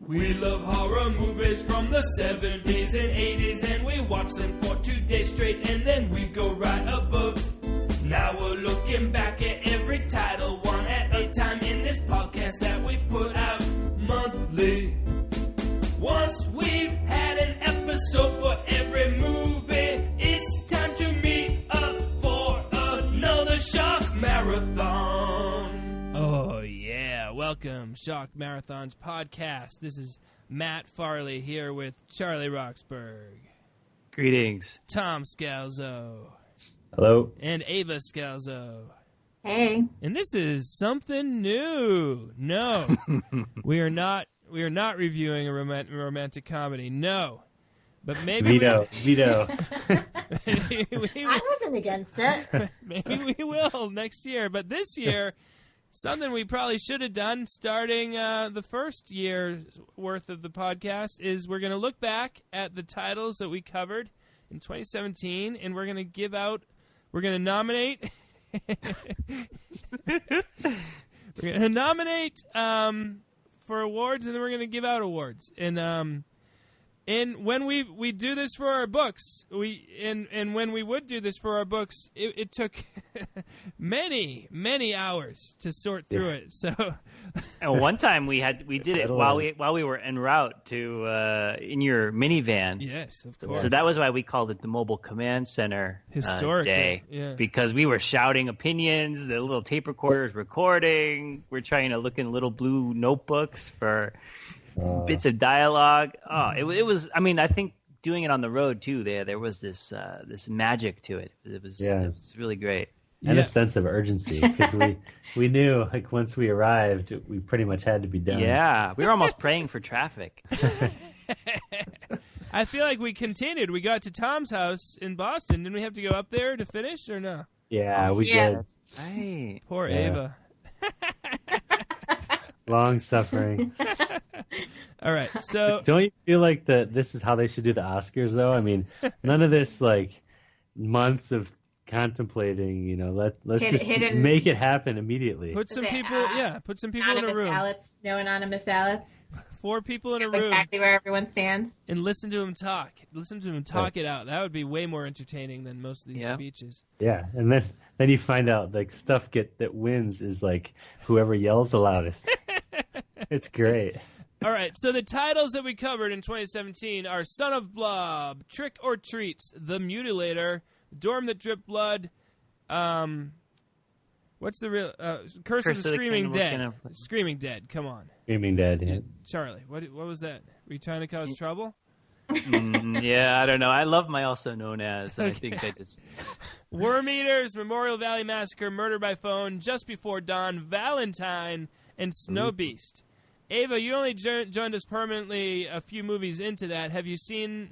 We love horror movies from the 70s and 80s, and we watch them for 2 days straight, and then we go write a book. Now we're looking back at every title, one at a time, in this podcast that we put out monthly. Once we've had an episode for every movie, it's time to meet up for another Shock Marathon. Oh yeah, welcome, ShockMarathons Podcast. This is Matt Farley here with Charlie Roxburgh. Greetings. Tom Scalzo. Hello. And Ava Scalzo. Hey. And this is something new. No, we are not reviewing a romantic comedy. No. But maybe Veto. I wasn't against it. Maybe we will next year. But this year, something we probably should have done starting the first year's worth of the podcast is we're going to look back at the titles that we covered in 2017, and we're going to nominate for awards, and then we're going to give out awards. And when we do this for our books, when we would do this for our books, it took many hours to sort through it. So, and one time we did it while we were en route to in your minivan. Yes, of course. So that was why we called it the Mobile Command Center Day, because we were shouting opinions. The little tape recorders recording. We're trying to look in little blue notebooks for bits of dialogue. Oh, it was. I mean, I think doing it on the road too. There was this magic to it. It was really great, and a sense of urgency because we knew like once we arrived, we pretty much had to be done. Yeah, we were almost praying for traffic. I feel like we continued. We got to Tom's house in Boston. Didn't we have to go up there to finish or no? Yeah, we did. Right. Poor Ava. Long suffering. All right, so don't you feel like this is how they should do the Oscars, though? I mean, none of this like months of contemplating. You know, let's just make it happen immediately. Put some people in a room. No anonymous ballots. 4 people in a room. Exactly where everyone stands. And listen to him talk. Listen to him talk it out. That would be way more entertaining than most of these speeches. Yeah, and then you find out like stuff that wins is like whoever yells the loudest. It's great. All right, so the titles that we covered in 2017 are Son of Blob, Trick or Treats, The Mutilator, Dorm That Dripped Blood, what's the real Curse of the Screaming Dead. Screaming Dead, come on. Screaming Dead, yeah. Charlie, what was that? Were you trying to cause trouble? Yeah, I don't know. I love my also known as. Okay. I think I just... Worm Eaters, Memorial Valley Massacre, Murder by Phone, Just Before Dawn, Valentine, and Snowbeast. Ava, you only joined us permanently a few movies into that. Have you seen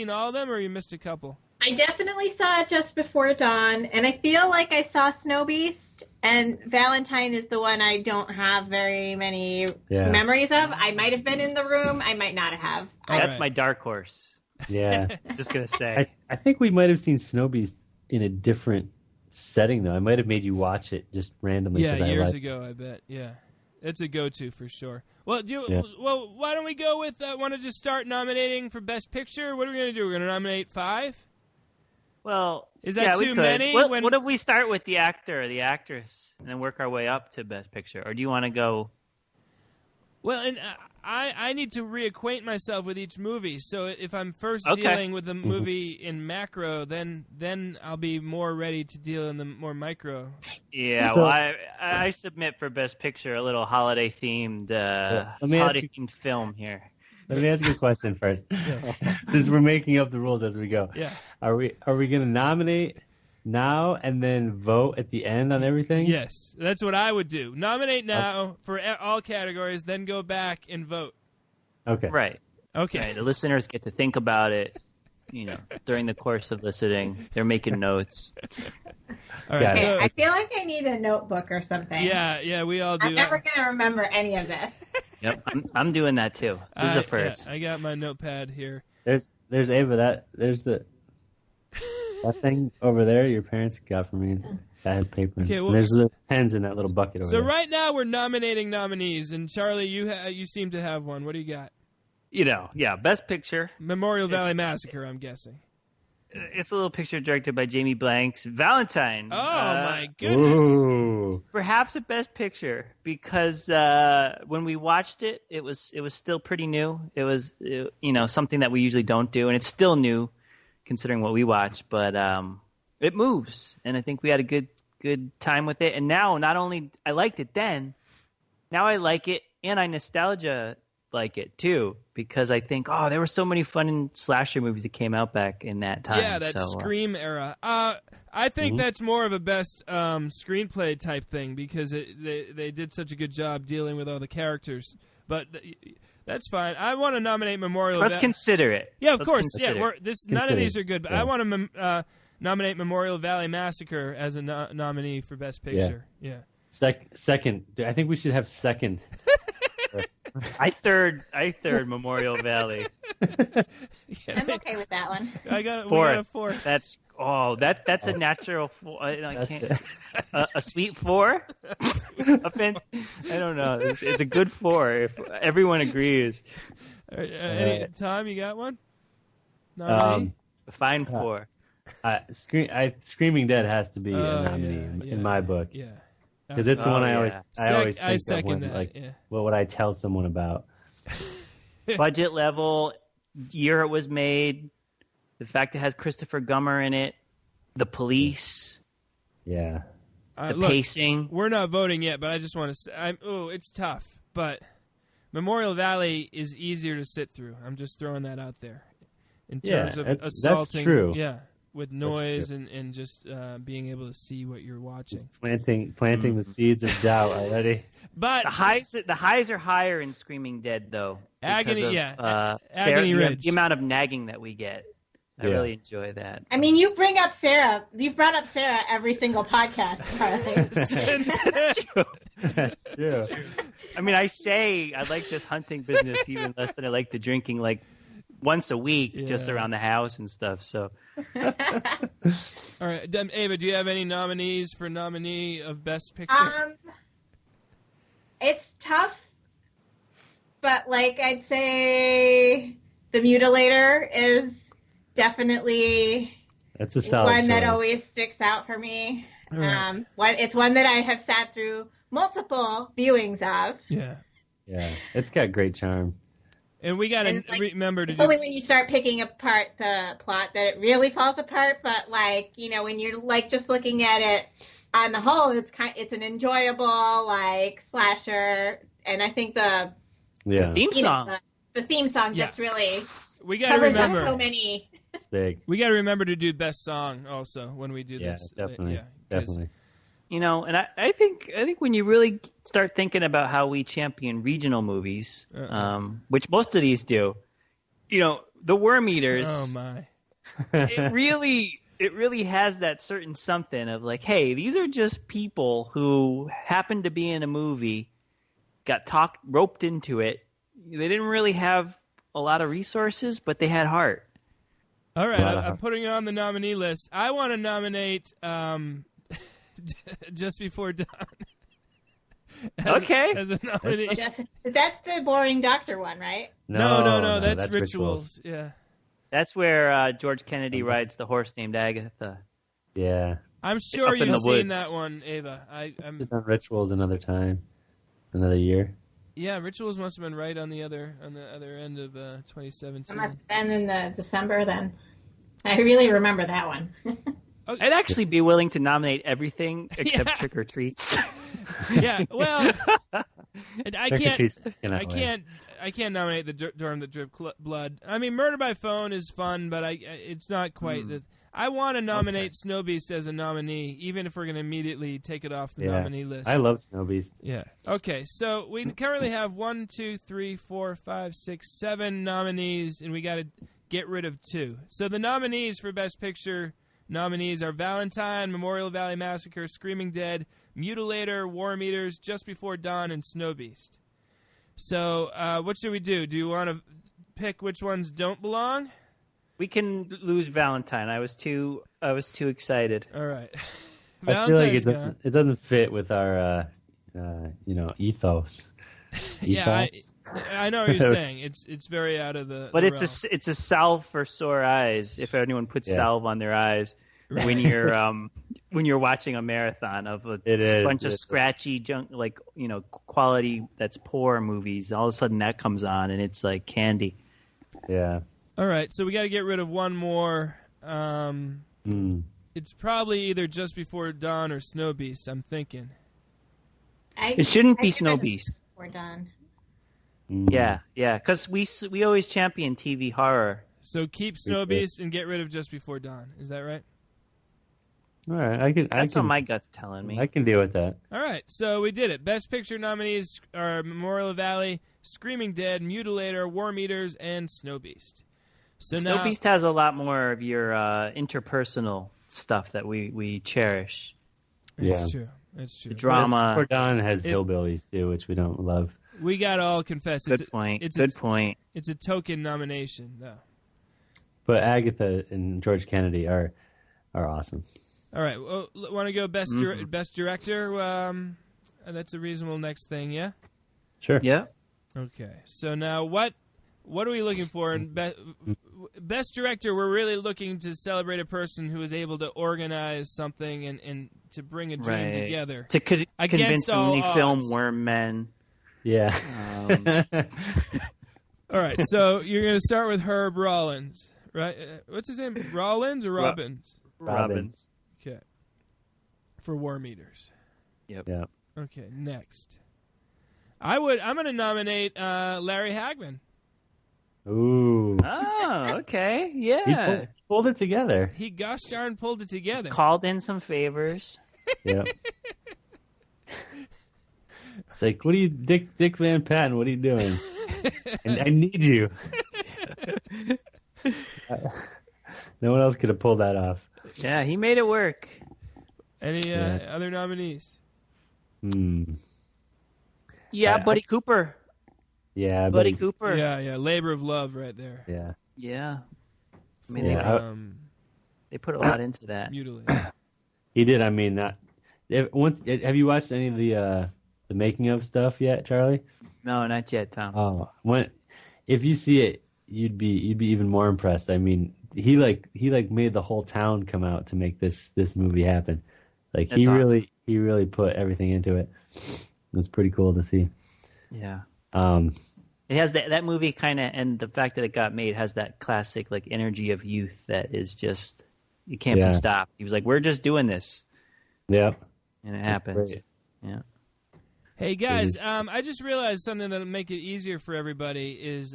all of them, or you missed a couple? I definitely saw Just Before Dawn, and I feel like I saw Snowbeast, and Valentine is the one I don't have very many memories of. I might have been in the room. I might not have. That's my dark horse. Yeah. Just going to say. I think we might have seen Snowbeast in a different setting, though. I might have made you watch it just randomly. Yeah, years ago, I bet. Yeah. It's a go-to for sure. Well, why don't we go with, want to just start nominating for Best Picture? What are we going to do? We're going to nominate 5? Well, is that too many? What if we start with the actor or the actress and then work our way up to Best Picture? Or do you want to go? Well, and I need to reacquaint myself with each movie. So if I'm first dealing with the movie in macro, then I'll be more ready to deal in the more micro. Yeah, I submit for Best Picture a little holiday-themed film here. Let me ask you a question first. Since we're making up the rules as we go. Yeah. Are we going to nominate now and then vote at the end on everything? Yes, that's what I would do. Nominate now for all categories, then go back and vote. Okay. Right. Okay. Right. The listeners get to think about it, during the course of listening. They're making notes. All right. Okay, I feel like I need a notebook or something. Yeah, we all do. I'm never going to remember any of this. Yep, I'm doing that too. This is a first. Yeah, I got my notepad here. There's Ava. There's that thing over there your parents got for me. That has paper. Okay, well, there's the pens in that little bucket over there. So right now we're nominating nominees, and Charlie, you seem to have one. What do you got? Best Picture. Memorial Valley Massacre, I'm guessing. It's a little picture directed by Jamie Blanks. Valentine. Oh, my goodness. Ooh. Perhaps a Best Picture because when we watched it, it was still pretty new. It was, something that we usually don't do, and it's still new considering what we watch. But it moves, and I think we had a good time with it. And now, not only I liked it then, now I like it, and I nostalgia like it too, because I think, there were so many fun slasher movies that came out back in that time. Yeah, that Scream era. I think that's more of a best screenplay type thing because they did such a good job dealing with all the characters. But that's fine. I want to nominate Memorial. Let's consider it. Yeah, of course. Yeah, none of these are good, but I want to nominate Memorial Valley Massacre as a nominee for Best Picture. Yeah. Second. I think we should have second. I third Memorial Valley. I'm okay with that one. We got a 4. That's a natural 4. I can't. A sweet 4. I don't know. It's a good 4 if everyone agrees. Tom, you got one? Fine 4. Screaming Dead has to be a nominee in my book. Yeah. Because it's the one I always think second of when, that, what would I tell someone about? Budget level, year it was made, the fact it has Christopher Gummer in it, the police, the pacing. We're not voting yet, but I just want to say, it's tough, but Memorial Valley is easier to sit through. I'm just throwing that out there in terms of assaulting. That's true. Yeah. With noise and just being able to see what you're watching, just planting the seeds of doubt already. But the highs are higher in Screaming Dead, though. Agony, Sarah, Agony Ridge. The amount of nagging that we get, I really enjoy that. I mean, you bring up Sarah. You've brought up Sarah every single podcast. That's true. I mean, I say I like this hunting business even less than I like the drinking, like once a week, just around the house and stuff. So, all right, Ava, do you have any nominees for nominee of Best Picture? It's tough, but I'd say The Mutilator is definitely that's a solid one choice. that always sticks out for me. Right. It's one that I have sat through multiple viewings of. Yeah, it's got great charm. And we got to remember to it's only when you start picking apart the plot that it really falls apart. But when you're just looking at it on the whole, it's an enjoyable slasher. And I think the theme song, the theme song just really covers up so many. It's big. We got to remember to do best song also when we do this. Definitely. Definitely. And I think when you really start thinking about how we champion regional movies, which most of these do, the Worm Eaters. Oh my! it really has that certain something of hey, these are just people who happened to be in a movie, got roped into it. They didn't really have a lot of resources, but they had heart. All right, I'm putting it on the nominee list. I want to nominate. Just Before Dawn. As a nominee. That's the boring doctor one, right? No. That's Rituals. Yeah. That's where George Kennedy rides the horse named Agatha. Yeah. I'm sure you've seen that one, Ava. I'm done Rituals another time, another year. Yeah, Rituals must have been right on the other end of 2017. It must have been in the December then. I really remember that one. Okay. I'd actually be willing to nominate everything except Trick or Treats. Yeah, well, I can't nominate the Durham that Drip Blood. I mean, Murder by Phone is fun, but it's not quite the. I want to nominate Snowbeast as a nominee, even if we're going to immediately take it off the nominee list. I love Snowbeast. Yeah. Okay, so we currently have 1, 2, 3, 4, 5, 6, 7 nominees, and we got to get rid of 2. So the nominees for Best Picture. Nominees are Valentine, Memorial Valley Massacre, Screaming Dead, Mutilator, Worm Eaters, Just Before Dawn, and Snowbeast. So, what should we do? Do you want to pick which ones don't belong? We can lose Valentine. I was too excited. All right. I feel like it doesn't fit with our ethos. Yeah, I know what you're saying. It's very out of the. But the it's a salve for sore eyes. If anyone puts salve on their eyes when you're watching a marathon of a bunch of scratchy junk, like quality that's poor movies, all of a sudden that comes on and it's like candy. Yeah. All right, so we got to get rid of one more. It's probably either Just Before Dawn or Snowbeast, I'm thinking. It shouldn't be Snowbeast. Before Dawn. Yeah, because we always champion TV horror. So keep Snowbeast and get rid of Just Before Dawn. Is that right? All right, That's what my gut's telling me. I can deal with that. All right, so we did it. Best Picture nominees are Memorial Valley, Screaming Dead, Mutilator, War Meters, and Snowbeast. So Snowbeast has a lot more of your interpersonal stuff that we cherish. That's true. That's true. The drama. Before Dawn has hillbillies too, which we don't love. We got to all confess. Good point. It's But Agatha and George Kennedy are awesome. All right. Well, want to go best director? That's a reasonable next thing, yeah? Sure. Yeah. Okay. So now what are we looking for in best director? We're really looking to celebrate a person who is able to organize something and to bring a dream together. To convincingly film Worm Men. Yeah. All right. So you're going to start with Herb Rollins, right? What's his name? Rollins or Robbins? Robbins. Okay. For War Meters. Yep. Okay, next. I'm going to nominate Larry Hagman. Ooh. Oh, okay. Yeah. He pulled it together. He gosh darn pulled it together. Called in some favors. Yep. It's like, what are you, Dick Van Patten, what are you doing? And I need you. No one else could have pulled that off. Yeah, he made it work. Any other nominees? Yeah, Buddy Cooper. Yeah, Buddy Cooper. Yeah, labor of love right there. Yeah. I mean, they put a lot into that. Mutilator. He did. I mean, have you watched any of the making of stuff yet, Charlie? No, not yet, Tom. Oh, if you see it, you'd be even more impressed. I mean, he made the whole town come out to make this movie happen. Like he really put everything into it. It's pretty cool to see. Yeah. It has that movie kind of, and the fact that it got made has that classic like energy of youth that is just, it can't be stopped. He was like, we're just doing this. Yeah. And it happens. Great. Yeah. Hey guys, I just realized something that'll make it easier for everybody is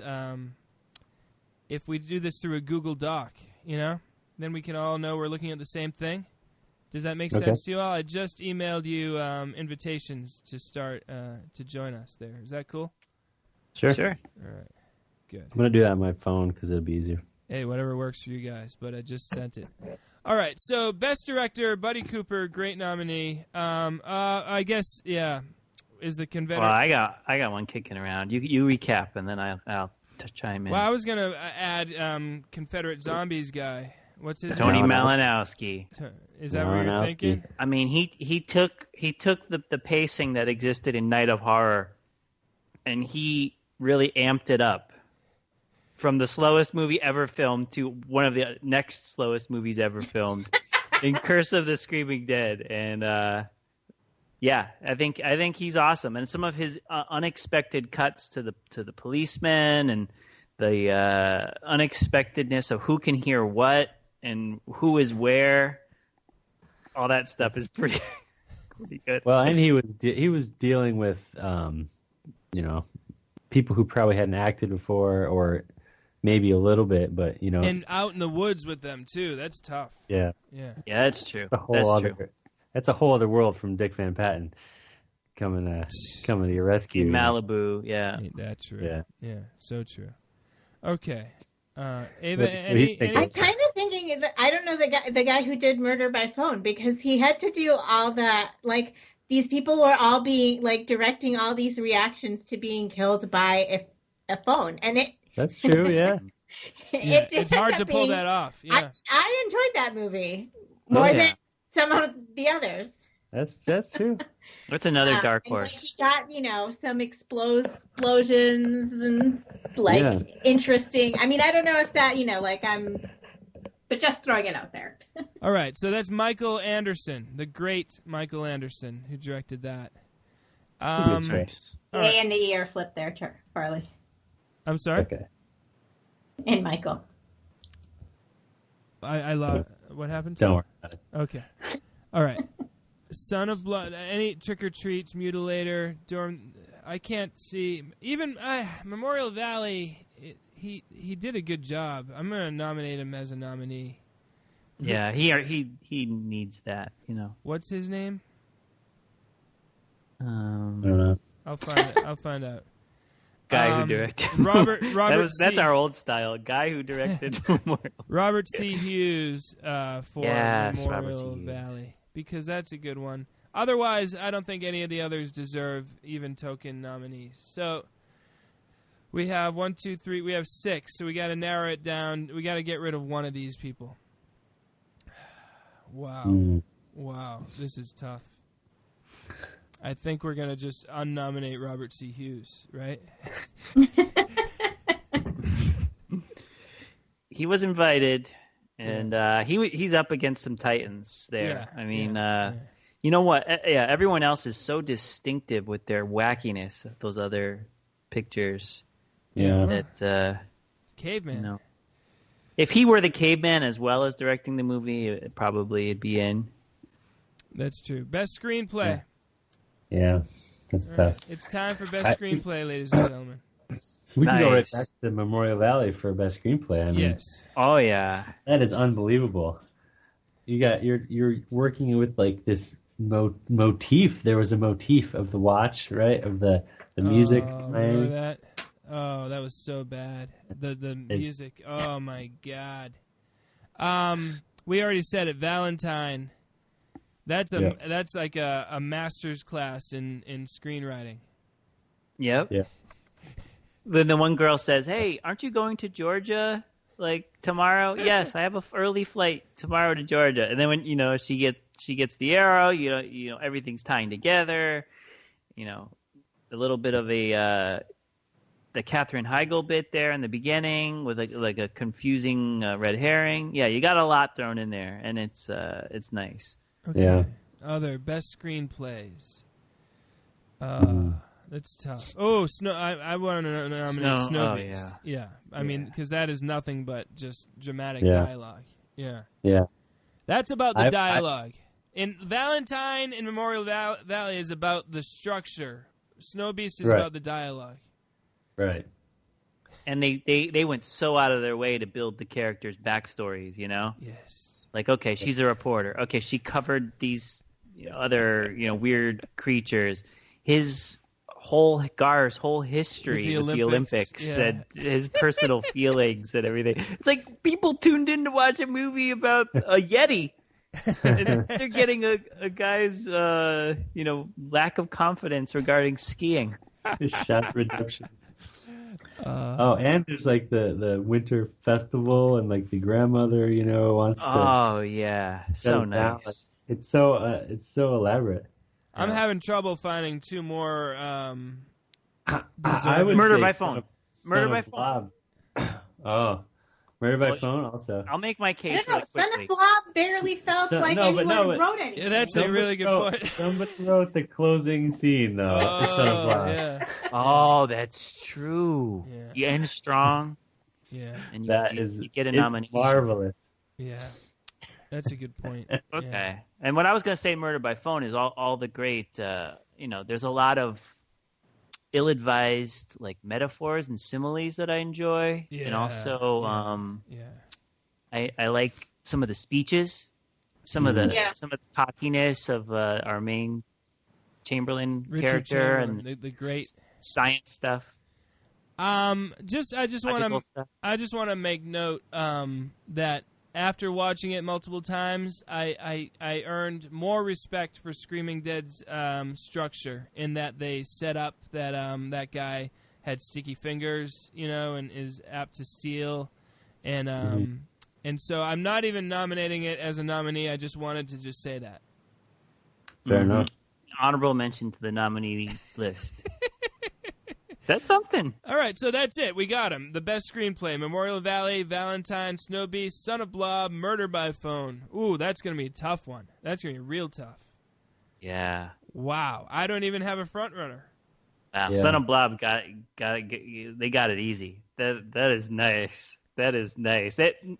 if we do this through a Google Doc, then we can all know we're looking at the same thing. Does that make sense to you all? I just emailed you invitations to start to join us there. Is that cool? Sure. All right. Good. I'm going to do that on my phone because it'll be easier. Hey, whatever works for you guys, but I just sent it. All right, so Best Director, Buddy Cooper, great nominee. I guess, is the Confederate... Well, I got one kicking around. You recap, and then I'll chime in. Well, I was going to add Confederate Zombies guy. What's his Tony name? Malanowski. Is that what you're thinking? I mean, he took the pacing that existed in Night of Horror, and he really amped it up from the slowest movie ever filmed to one of the next slowest movies ever filmed in Curse of the Screaming Dead. And I think he's awesome. And some of his unexpected cuts to the policemen and the unexpectedness of who can hear what and who is where, all that stuff is pretty good. Well, and he was dealing with people who probably hadn't acted before, or maybe a little bit, but and out in the woods with them too. That's tough. Yeah, that's true. That's a whole other world from Dick Van Patten coming to your rescue. Malibu, yeah. Ain't that true? Yeah, so true. Okay. Ava, I'm kind of thinking, I don't know the guy who did Murder by Phone, because he had to do all that, like these people were all being like directing all these reactions to being killed by a phone, and that's true, yeah. It's hard to pull that off. Yeah, I enjoyed that movie more than some of the others. That's true. What's another dark horse? He got, some explosions and interesting. I mean, I don't know if that, but just throwing it out there. All right, so that's Michael Anderson, the great Michael Anderson, who directed that. Nice. A and the E are flipped there, Farley. I'm sorry? Okay. And Michael. I love what happened to Don't him? worry about it. Okay. All right. Son of Blood, any Trick or Treats, Mutilator, I can't see. Even Memorial Valley, he did a good job. I'm going to nominate him as a nominee. Yeah, he needs that, What's his name? I don't know. I'll find out. Guy who directed Robert that's our old style. Guy who directed Memorial. Robert C. Hughes for Memorial Hughes. Valley, because that's a good one. Otherwise, I don't think any of the others deserve even token nominees. So we have 1, 2, 3. We have 6. So we got to narrow it down. We got to get rid of one of these people. Wow, this is tough. I think we're going to just unnominate Robert C. Hughes, right? He was invited, and he's up against some titans there. Yeah, I mean, you know what? Yeah, everyone else is so distinctive with their wackiness, those other pictures. Yeah. That, Caveman. If he were the caveman as well as directing the movie, it'd be in. That's true. Best screenplay. Yeah, that's tough. It's time for best screenplay, ladies and gentlemen. We can go right back to Memorial Valley for best screenplay. I mean, yes. Oh yeah. That is unbelievable. You're working with like this motif. There was a motif of the watch, right? Of the music playing. Remember that? Oh, that was so bad. The music. Oh my God. We already said it. Valentine. That's like a master's class in screenwriting. Yep. Yeah. Then the one girl says, "Hey, aren't you going to Georgia tomorrow?" "Yes, I have an early flight tomorrow to Georgia." And then when she gets the arrow, everything's tying together. A little bit of the Katherine Heigl bit there in the beginning with a confusing red herring. Yeah, you got a lot thrown in there, and it's nice. Okay. Yeah. Other best screenplays. That's tough. Oh, I want to nominate Snowbeast. Oh, yeah. I mean, because that is nothing but just dramatic dialogue. Yeah. Yeah. That's about the dialogue. In Valentine and Memorial Valley is about the structure. Snowbeast is about the dialogue. Right. And they went so out of their way to build the characters' backstories, Yes. Like, okay, she's a reporter. Okay, she covered these other, weird creatures. Gar's whole history with the Olympics and his personal feelings and everything. It's like people tuned in to watch a movie about a Yeti. And they're getting a guy's, lack of confidence regarding skiing. His shot redemption. And there's like the winter festival and like the grandmother, wants to. Oh yeah, so nice. It's so elaborate. I'm having trouble finding two more. I would Murder say by Phone. Murder by Phone. Oh, Murder by Phone also. I'll make my case. I don't know, Son of Blob barely felt like anyone wrote anything. Yeah, that's a really good point. Somebody wrote the closing scene, though. Son of Blob. Yeah. Oh, that's true. Yeah. And strong. Yeah. And you get a nomination. It's marvelous. Yeah. That's a good point. Okay. Yeah. And what I was going to say, Murder by Phone, is all the great, there's a lot of ill-advised metaphors and similes that I enjoy. Yeah. And also, I like some of the speeches, some of the cockiness of our main Chamberlain Richard character Chamberlain, and the great science stuff. I just want to make note that after watching it multiple times, I earned more respect for Screaming Dead's structure in that they set up that that guy had sticky fingers, and is apt to steal, and so I'm not even nominating it as a nominee. I just wanted to just say that. Fair enough. honorable mention to the nominee list. That's something. All right, so that's it. We got him. The best screenplay: Memorial Valley, Valentine, Snowbeast, Son of Blob, Murder by Phone. Ooh, that's going to be a tough one. That's going to be real tough. Yeah. Wow, I don't even have a front runner. Wow. Yeah. Son of Blob they got it easy. That is nice. That is nice.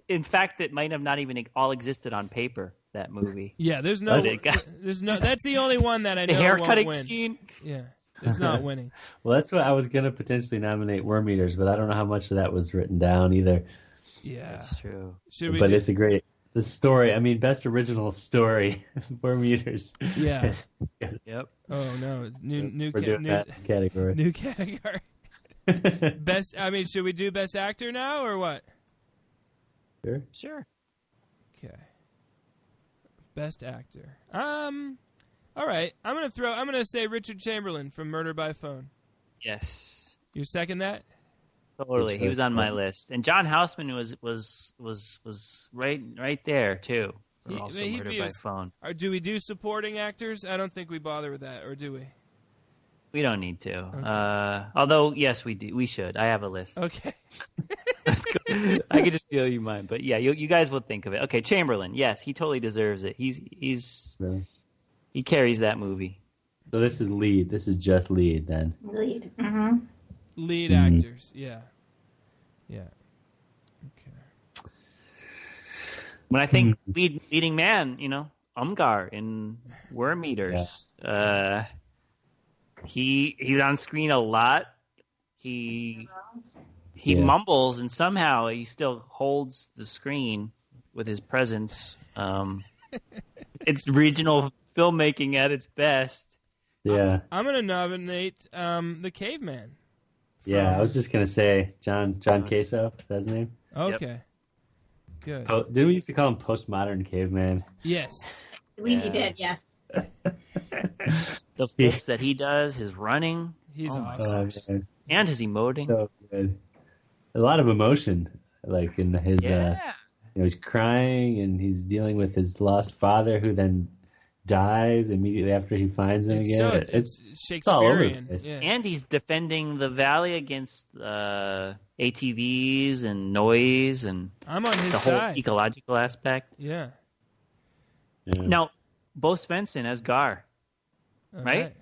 In fact, it might have not even all existed on paper. That movie. Yeah, there's no. That's the only one that I know. The haircutting won't win. scene. Yeah. It's not winning. Well, that's what I was going to potentially nominate Worm Eaters, but I don't know how much of that was written down either. Yeah. That's true. It's a great story. I mean, best original story, Worm Eaters. Yeah. Yep. Oh, no. New category. New category. Best. I mean, should we do best actor now or what? Sure. Okay. Best actor. All right, I'm gonna say Richard Chamberlain from Murder by Phone. Yes. You second that? Totally. He was on my list, and John Houseman was right there too. Murder by Phone. Do we do supporting actors? I don't think we bother with that, or do we? We don't need to. Okay. Although, yes, we do. We should. I have a list. Okay. I could just feel you mine, but yeah, you guys will think of it. Okay, Chamberlain. Yes, he totally deserves it. He's. Really? He carries that movie. So this is lead. This is just lead then. Lead. Mm-hmm. Lead actors. Yeah. Yeah. Okay. When I think leading man, Umgar in Worm Eaters. Yeah. He's on screen a lot. He mumbles, and somehow he still holds the screen with his presence. It's regional filmmaking at its best. Yeah. I'm going to nominate the Caveman. Yeah, I was just going to say John Caso. That's his name? Okay. Yep. Good. Didn't we used to call him Postmodern Caveman? Yes. We did, yes. The flips that he does, his running. He's awesome. And his emoting. So good. A lot of emotion, like in his... he's crying, and he's dealing with his lost father, who then dies immediately after he finds him again. It's Shakespearean. And he's defending the valley against ATVs and noise and I'm on his the whole side. Ecological aspect. Yeah. Now, Bo Svensson as Gar, right?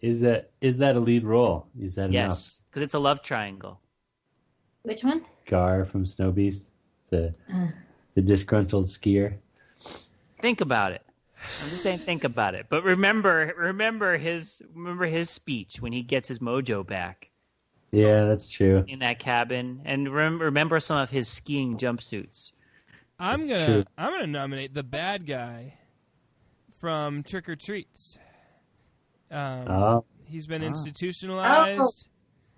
Is that a lead role? Is that enough? Yes, because it's a love triangle. Which one? Gar from Snowbeast, the disgruntled skier. Think about it. I'm just saying, think about it. But remember his speech when he gets his mojo back. Yeah, that's true. In that cabin, and remember some of his skiing jumpsuits. I'm gonna nominate the bad guy from Trick or Treats. He's been institutionalized. Oh,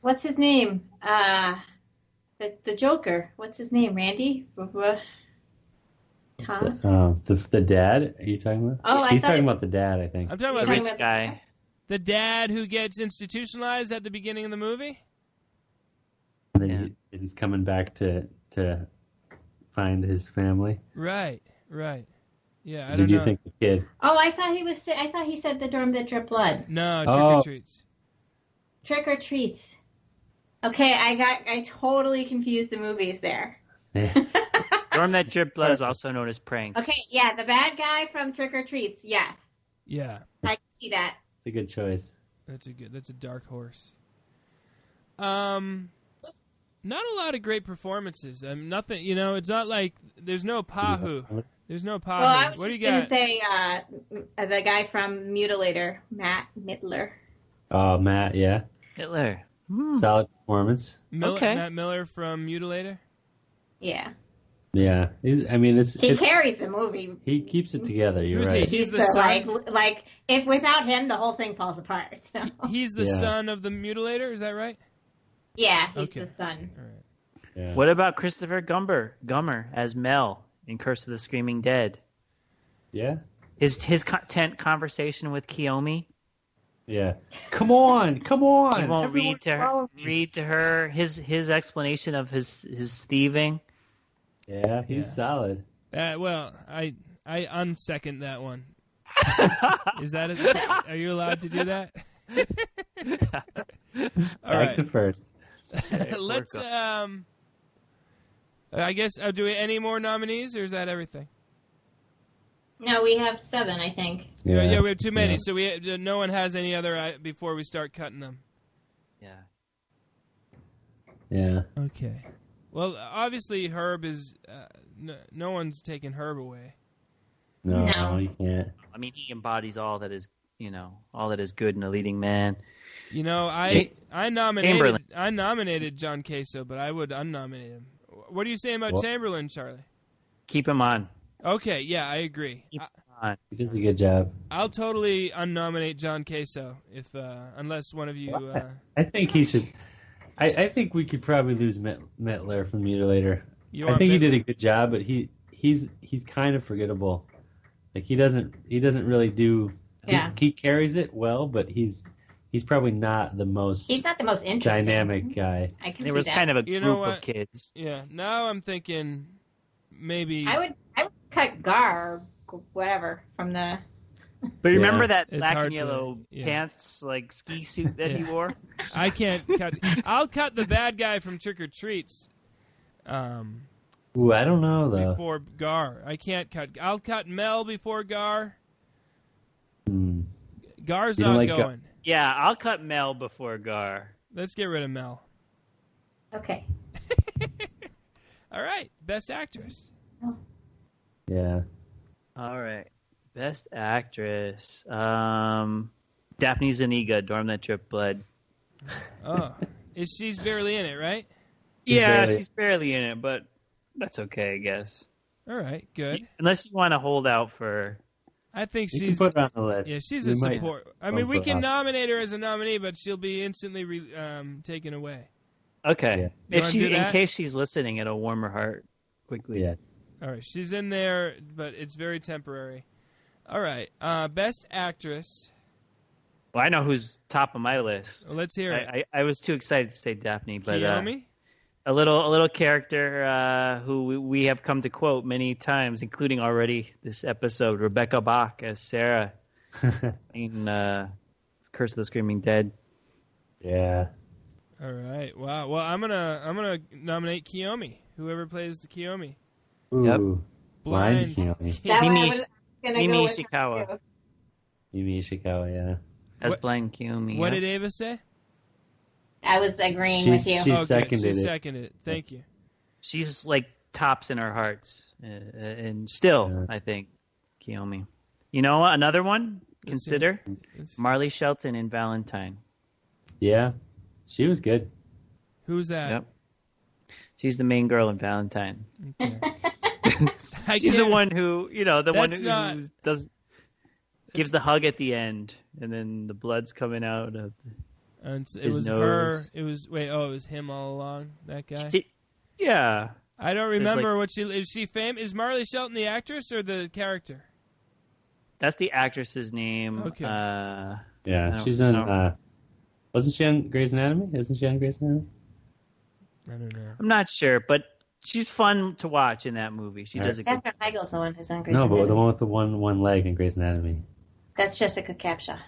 what's his name? The Joker. What's his name? Randy? Tom? The dad? Are you talking about? Oh, he's talking about the dad, I think. I'm talking about the rich guy. The dad who gets institutionalized at the beginning of the movie? And then he's coming back to find his family. Right. Yeah, I don't know. Did you think the kid? Oh, I thought he said the dorm that dripped blood. No, Trick or Treats. Trick or Treats. Okay, I totally confused the movies there. Yes. Dorm that dripped blood is also known as Pranks. Okay, yeah, the bad guy from Trick or Treats. Yes. Yeah. I can see that. It's a good choice. That's a dark horse. Not a lot of great performances. Nothing, it's not like there's no Pahu. There's no Pahu. Well, I was what just do you got? going to say the guy from Mutilator, Matt Mittler. Oh, Matt, yeah. Hitler. Solid performance. Matt Miller from Mutilator? Yeah. Yeah. He carries the movie. He keeps it together, you're right. He's the son? Like, if without him, the whole thing falls apart. So. He's the son of the Mutilator, is that right? Yeah, he's the son. All right. Yeah. What about Christopher Gummer as Mel in Curse of the Screaming Dead? Yeah. His tent conversation with Kiyomi. Yeah. Come on. He won't read to her his explanation of his thieving. Yeah, he's solid. Well, I unsecond that one. Is that are you allowed to do that? Back to first. Let's I guess do we any more nominees, or is that everything? No, we have 7, I think. Yeah, we have too many. So no one has any other before we start cutting them. Yeah. Okay. Well, obviously Herb is. No one's taking Herb away. No, you can't. I mean, he embodies all that is, all that is good in a leading man. I nominated John Caso, but I would unnominate him. What are you saying about Chamberlain, Charlie? Keep him on. Okay, yeah, I agree. Keep him on. He does a good job. I'll totally unnominate John Caso unless one of you. I think he should. I think we could probably lose Metler from Mutilator. I think he did a good job, but he's kind of forgettable. Like he doesn't really do. Yeah. He carries it well, but he's probably not the most. He's not the most interesting dynamic guy. I can there see was that. kind of a group of kids. Yeah. Now I'm thinking maybe I would cut Gar or whatever from the. But remember that black and yellow pants, like ski suit that he wore? I can't cut. I'll cut the bad guy from Trick or Treats. Ooh, I don't know though. Before Gar, I can't cut. I'll cut Mel before Gar. Gar's not going. Yeah, I'll cut Mel before Gar. Let's get rid of Mel. Okay. All right, best actress. Yeah. All right. Best actress. Daphne Zuniga, Dorm That Drip Blood. Oh. She's barely in it, right? She's barely in it, but that's okay, I guess. All right, good. Unless you want to hold out for... I think you can put her on the list. Yeah, she's a support. I mean, we can nominate her as a nominee, but she'll be instantly taken away. Okay. Yeah. In case she's listening, it'll warm her heart quickly. Yeah. All right, she's in there, but it's very temporary. All right, best actress. Well, I know who's top of my list. Well, let's hear it. I was too excited to say Daphne, but Kiyomi? A little character who we have come to quote many times, including already this episode, Rebecca Bach as Sarah in Curse of the Screaming Dead. Yeah. All right. Wow. Well, I'm gonna nominate Kiyomi. Whoever plays the Kiyomi. Ooh. Yep. Blind Kiyomi. Mimi Ishikawa. Mimi Ishikawa, yeah. As Blind Kiyomi. What did Ava say? I was agreeing with you. She seconded it. Thank you. She's like tops in our hearts, and still, I think Kiyomi. You know, another one. Consider Marley Shelton in Valentine. Yeah, she was good. Who's that? Yep. She's the main girl in Valentine. Okay. She's the one who, who gives the hug at the end, and then the blood's coming out of his nose. Her. It was him all along. That guy. Yeah. I don't remember what she is. She famous? Is Marley Shelton the actress or the character? That's the actress's name. Okay. Yeah, she's in. Wasn't she on Grey's Anatomy? Isn't she on Grey's Anatomy? I don't know. I'm not sure, but she's fun to watch in that movie. She does a good. Catherine Heigl's the one who's on Grey's Anatomy. No, but the one with the one leg in Grey's Anatomy. That's Jessica Capshaw.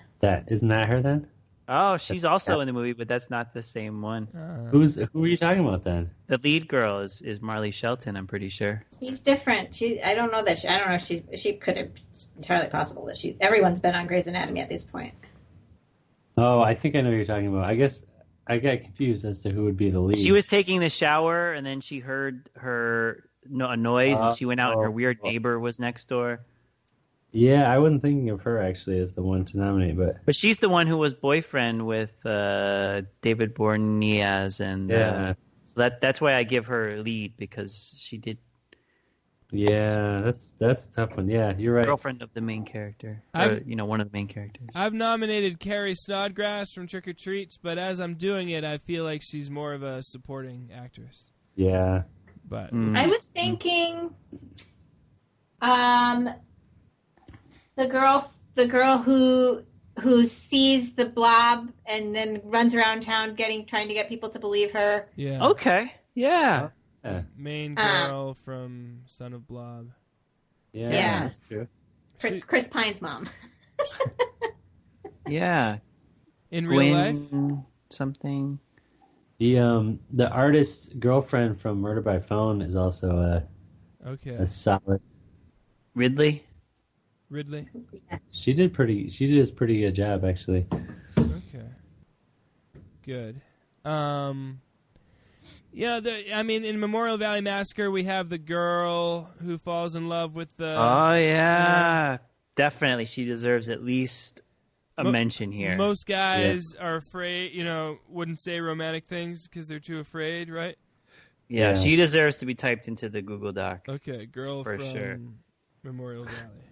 Isn't that her then? Oh, she's also in the movie, but that's not the same one. Who are you talking about then? The lead girl is Marley Shelton, I'm pretty sure. She's different. I don't know if she could have. It's entirely possible that everyone's been on Grey's Anatomy at this point. Oh, I think I know who you're talking about. I guess I got confused as to who would be the lead. She was taking the shower, and then she heard a noise, and she went out, and her weird neighbor was next door. Yeah, I wasn't thinking of her actually as the one to nominate, but she's the one who was boyfriend with David Boreanaz, and so that's why I give her lead, because she did. Yeah, that's a tough one. Yeah, you're right. Girlfriend of the main character, one of the main characters. I've nominated Carrie Snodgrass from Trick or Treats, but as I'm doing it, I feel like she's more of a supporting actress. Yeah, but I was thinking, the girl who sees the blob and then runs around town trying to get people to believe her. Yeah. Okay. Yeah. Main girl from Son of Blob. Yeah, that's true. Chris Pine's mom. Yeah. In real life? Something. The artist's girlfriend from Murder by Phone is also a solid. Ridley? She did a pretty good job, actually. Okay. Good. Yeah, in Memorial Valley Massacre, we have the girl who falls in love with the... Oh, yeah. Definitely. She deserves at least a mention here. Most guys are afraid, wouldn't say romantic things because they're too afraid, right? Yeah, she deserves to be typed into the Google Doc. Okay, girl for from sure. Memorial Valley.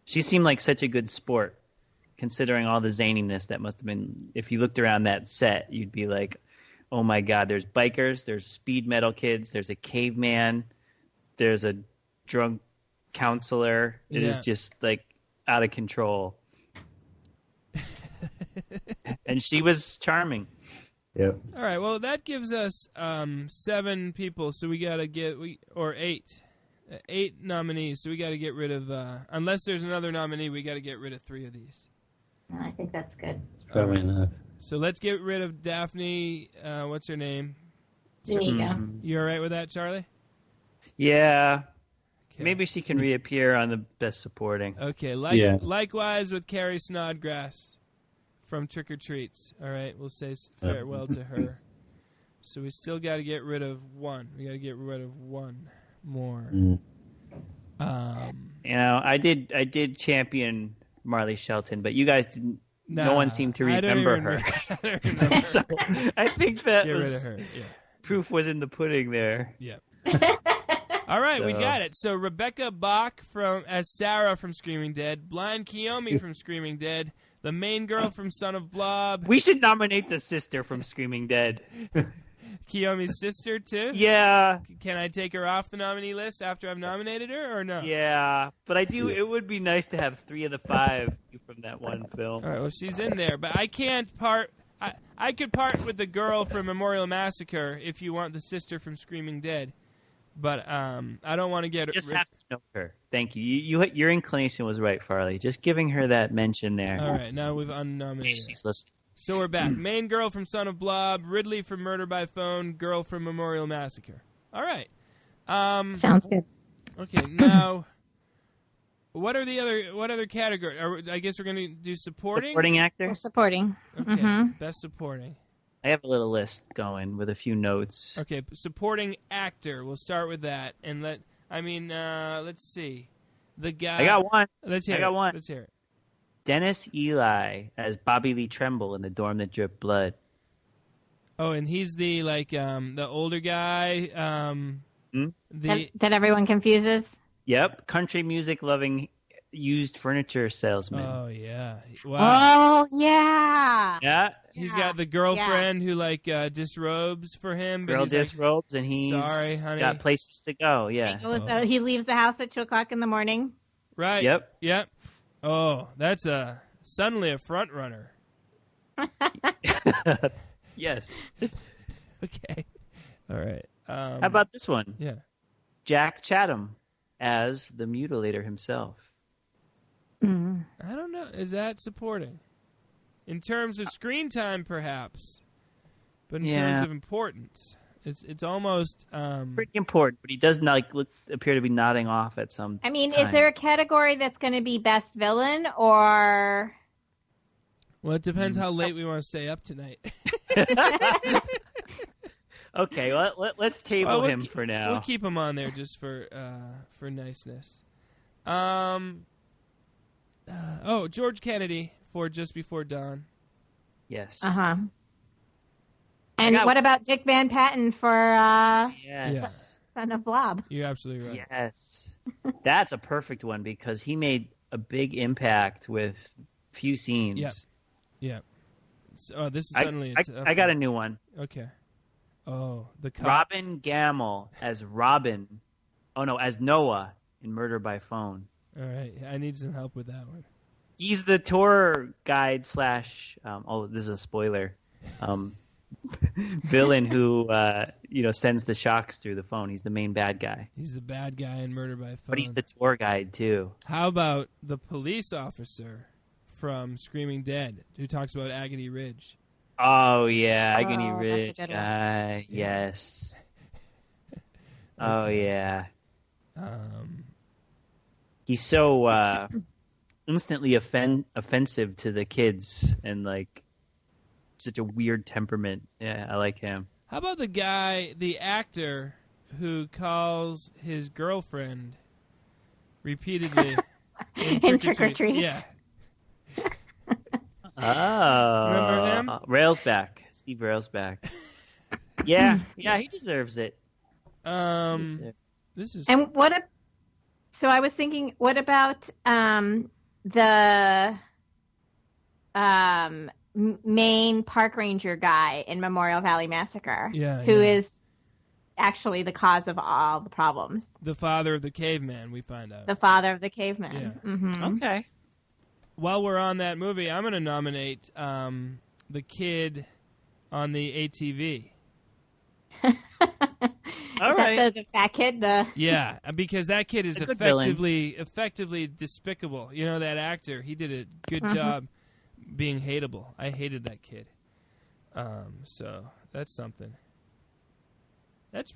She seemed like such a good sport, considering all the zaniness that must have been... If you looked around that set, you'd be like... Oh my God, there's bikers, there's speed metal kids, there's a caveman, there's a drunk counselor. It is just like out of control. And she was charming. Yep. All right, well, that gives us 7 people, so we got to get, or 8. 8 nominees, so we got to get rid of, unless there's another nominee, we got to get rid of 3 of these. I think that's good. Probably enough. So let's get rid of Daphne. What's her name? Zuniga. You all right with that, Charlie? Yeah. Okay. Maybe she can reappear on the Best Supporting. Okay. Likewise with Carrie Snodgrass from Trick or Treats. All right. We'll say farewell to her. So we still got to get rid of 1. We got to get rid of 1 more. I did champion Marley Shelton, but you guys didn't. No one seemed to remember her. I don't remember. So I think that Get rid of her. Yeah. Proof was in the pudding there. Yeah. All right, we got it. So Rebecca Bach as Sarah from Screaming Dead, Blind Kiyomi from Screaming Dead, the main girl from Son of Blob. We should nominate the sister from Screaming Dead. Kiyomi's sister, too? Yeah. Can I take her off the nominee list after I've nominated her, or no? Yeah, but I do. It would be nice to have 3 of the 5 from that one film. All right, well, she's in there, but I can't part... I could part with the girl from Memorial Massacre if you want the sister from Screaming Dead, but I don't want to get... Just have to know her. Thank you. Your inclination was right, Farley. Just giving her that mention there. All right, now we've unnominated She's listening. So we're back. Main girl from Son of Blob, Ridley from Murder by Phone, girl from Memorial Massacre. All right. Sounds good. Okay, now, what other category? I guess we're going to do supporting? Supporting actor? Or supporting. Okay, Best supporting. I have a little list going with a few notes. Okay, supporting actor. We'll start with that. And let's see. The guy... I got one. Let's hear one. Let's hear it. Dennis Eli as Bobby Lee Tremble in The Dorm That Dripped Blood. Oh, and he's the older guy. That everyone confuses? Yep, country music loving used furniture salesman. Oh yeah! Wow. Oh yeah! Yeah, he's got the girlfriend who disrobes for him. But Girl disrobes, and he's sorry, honey. got places to go. Yeah, He leaves the house at 2:00 in the morning. Right. Yep. Oh, that's suddenly a front runner. Yes. Okay. All right. How about this one? Yeah. Jack Chatham as the Mutilator himself. Mm-hmm. I don't know. Is that supporting? In terms of screen time, perhaps. But in terms of importance, it's almost... pretty important, but he does appear to be nodding off at some times. Is there a category that's going to be best villain or... Well, it depends how late we want to stay up tonight. Okay, well, let's table him for now. We'll keep him on there just for niceness. George Kennedy for Just Before Dawn. Yes. Uh-huh. And what about Dick Van Patten for Son of Blob? You're absolutely right. Yes. That's a perfect one because he made a big impact with few scenes. Yeah. So, this is suddenly... I got a new one. Okay. Oh, the cop. Robin Gamble as as Noah in Murder by Phone. All right. I need some help with that one. He's the tour guide / this is a spoiler. villain who sends the shocks through the phone. He's the main bad guy. He's the bad guy in Murder by Phone. But he's the tour guide too. How about the police officer from Screaming Dead who talks about Agony Ridge? Oh yeah, Agony Ridge guy. Yeah. Yes. Oh yeah. He's so instantly offensive to the kids and like such a weird temperament. Yeah, I like him. How about the actor who calls his girlfriend repeatedly in Trick or Treat? Yeah. Oh. Remember him? Railsback. Steve Railsback. Yeah, he deserves it. This is. And so I was thinking, what about the main park ranger guy in Memorial Valley Massacre, who is actually the cause of all the problems? The father of the caveman, we find out. The father of the caveman. Yeah. Mm-hmm. Okay. While we're on that movie, I'm going to nominate the kid on the ATV. All right. The fat kid? Yeah, because that kid is effectively despicable. You know, that actor, he did a good job being hateable. I hated that kid. So that's something. That's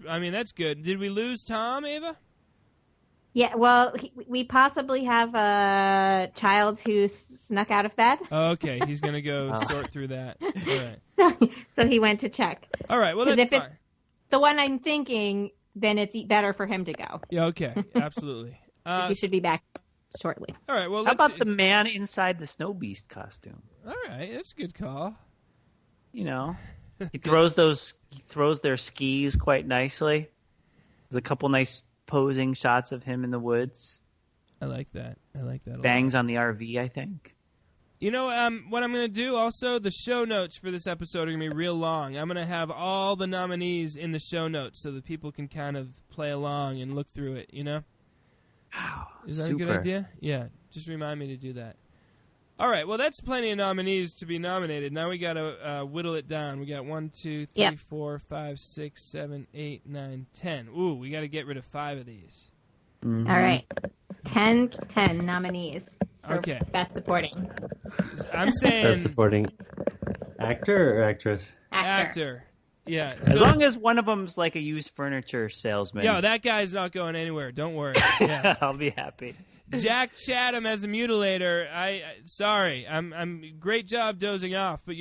good. Did we lose Tom, Ava? Yeah, well, we possibly have a child who snuck out of bed. Oh, okay, he's going to go sort through that. All right. So he went to check. All right, well, that's if fine. It's the one I'm thinking, then it's better for him to go. Yeah, okay, absolutely. He should be back shortly. All right, well, how about the man inside the Snowbeast costume? All right, that's a good call. You know, he throws their skis quite nicely. There's a couple nice posing shots of him in the woods. I like that. Bangs on the RV, I think. You know, what I'm going to do also, the show notes for this episode are going to be real long. I'm going to have all the nominees in the show notes so that people can kind of play along and look through it, you know? Wow, is that super. a good idea? Yeah, just remind me to do that. All right, well, that's plenty of nominees to be nominated. Now we got to whittle it down. We got 1, 2, 3, 4, 5, 6, 7, 8, 9, 10. Ooh, we got to get rid of 5 of these. Mm-hmm. All right. 10 nominees for Best Supporting. I'm saying... Best Supporting actor or actress? Actor. Yeah. As long as one of them's like a used furniture salesman. Yo, that guy's not going anywhere. Don't worry. Yeah. I'll be happy. Jack Chatham as the Mutilator. Sorry. I'm great job dozing off, but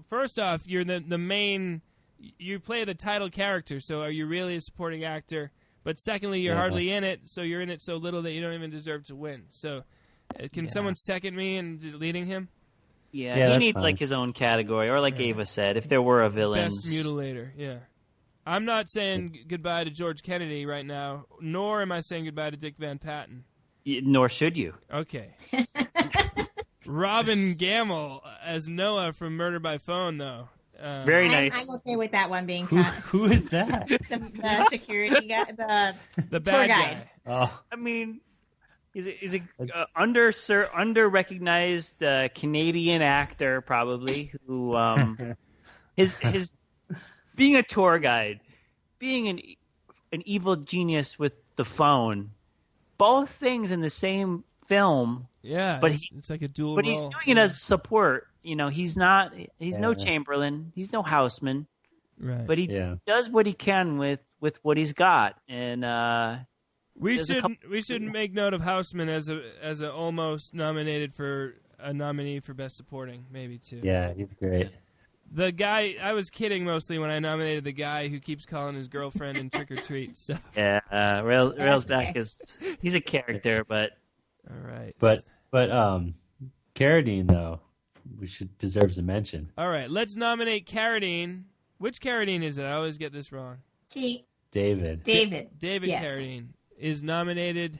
first off, you're the main. You play the title character, so are you really a supporting actor? But secondly, you're hardly in it, so you're in it so little that you don't even deserve to win. So, can someone second me in deleting him? Yeah, he needs like his own category, or like Ava said, if there were a villain. Best Mutilator. Yeah. I'm not saying goodbye to George Kennedy right now, nor am I saying goodbye to Dick Van Patten. Nor should you. Okay. Robin Gamble as Noah from Murder by Phone, though. Very nice. I'm okay with that one being cut. Who is that? the security guy, the bad guy. Oh, I mean, is a under-recognized Canadian actor probably who his being a tour guide, being an evil genius with the phone. Both things in the same film. Yeah, but it's like a dual But role. he's doing it as support. You know, he's no Chamberlain. He's no Houseman. Right. But he does what he can with what he's got. And we should make note of Houseman as a almost nominated for a nominee for Best Supporting, maybe too. Yeah, he's great. The guy, I was kidding mostly when I nominated the guy who keeps calling his girlfriend in Trick or Treat. So. Yeah, Railsback he's a character, but all right. But Carradine though, deserves a mention. All right, let's nominate Carradine. Which Carradine is it? I always get this wrong. David yes. Carradine is nominated